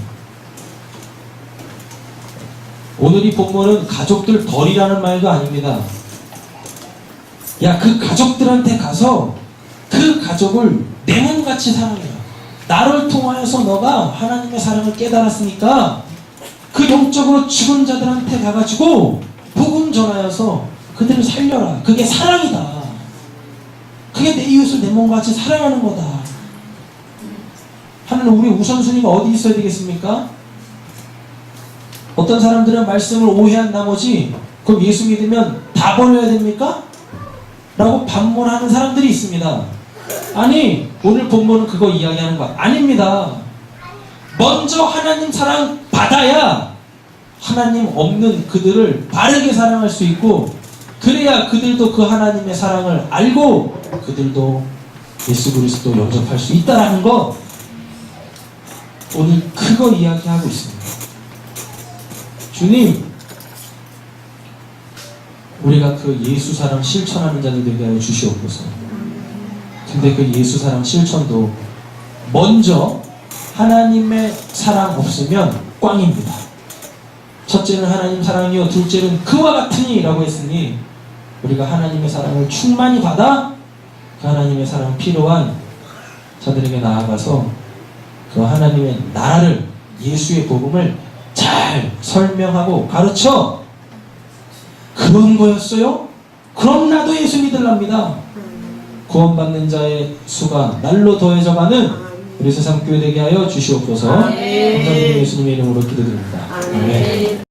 오늘 이 본문은 가족들 덜이라는 말도 아닙니다. 야, 그 가족들한테 가서 그 가족을 내 몸같이 사랑해라. 나를 통하여서 너가 하나님의 사랑을 깨달았으니까 그 영적으로 죽은 자들한테 가가지고 복음 전하여서 그들을 살려라. 그게 사랑이다. 그게 내 이웃을 내 몸같이 사랑하는 거다. 하나님, 우리 우선순위가 어디 있어야 되겠습니까? 어떤 사람들은 말씀을 오해한 나머지 그럼 예수 믿으면 다 버려야 됩니까? 라고 반문하는 사람들이 있습니다. 아니, 오늘 본문은 그거 이야기하는 거 아닙니다. 먼저 하나님 사랑 받아야 하나님 없는 그들을 바르게 사랑할 수 있고, 그래야 그들도 그 하나님의 사랑을 알고 그들도 예수 그리스도 영접할 수 있다라는 거, 오늘 그거 이야기하고 있습니다. 주님, 우리가 그 예수 사랑 실천하는 자들 되게 하여 주시옵소서. 근데 그 예수 사랑 실천도 먼저 하나님의 사랑 없으면 꽝입니다. 첫째는 하나님 사랑이요, 둘째는 그와 같으니 라고 했으니, 우리가 하나님의 사랑을 충만히 받아 그 하나님의 사랑 필요한 자들에게 나아가서 그 하나님의 나라를, 예수의 복음을 잘 설명하고 가르쳐. 그런 거였어요? 그럼 나도 예수 믿으랍니다. 구원받는 자의 수가 날로 더해져가는 우리 세상교회 되게 하여 주시옵소서. 감사드리며 예수님의 이름으로 기도드립니다. 아멘.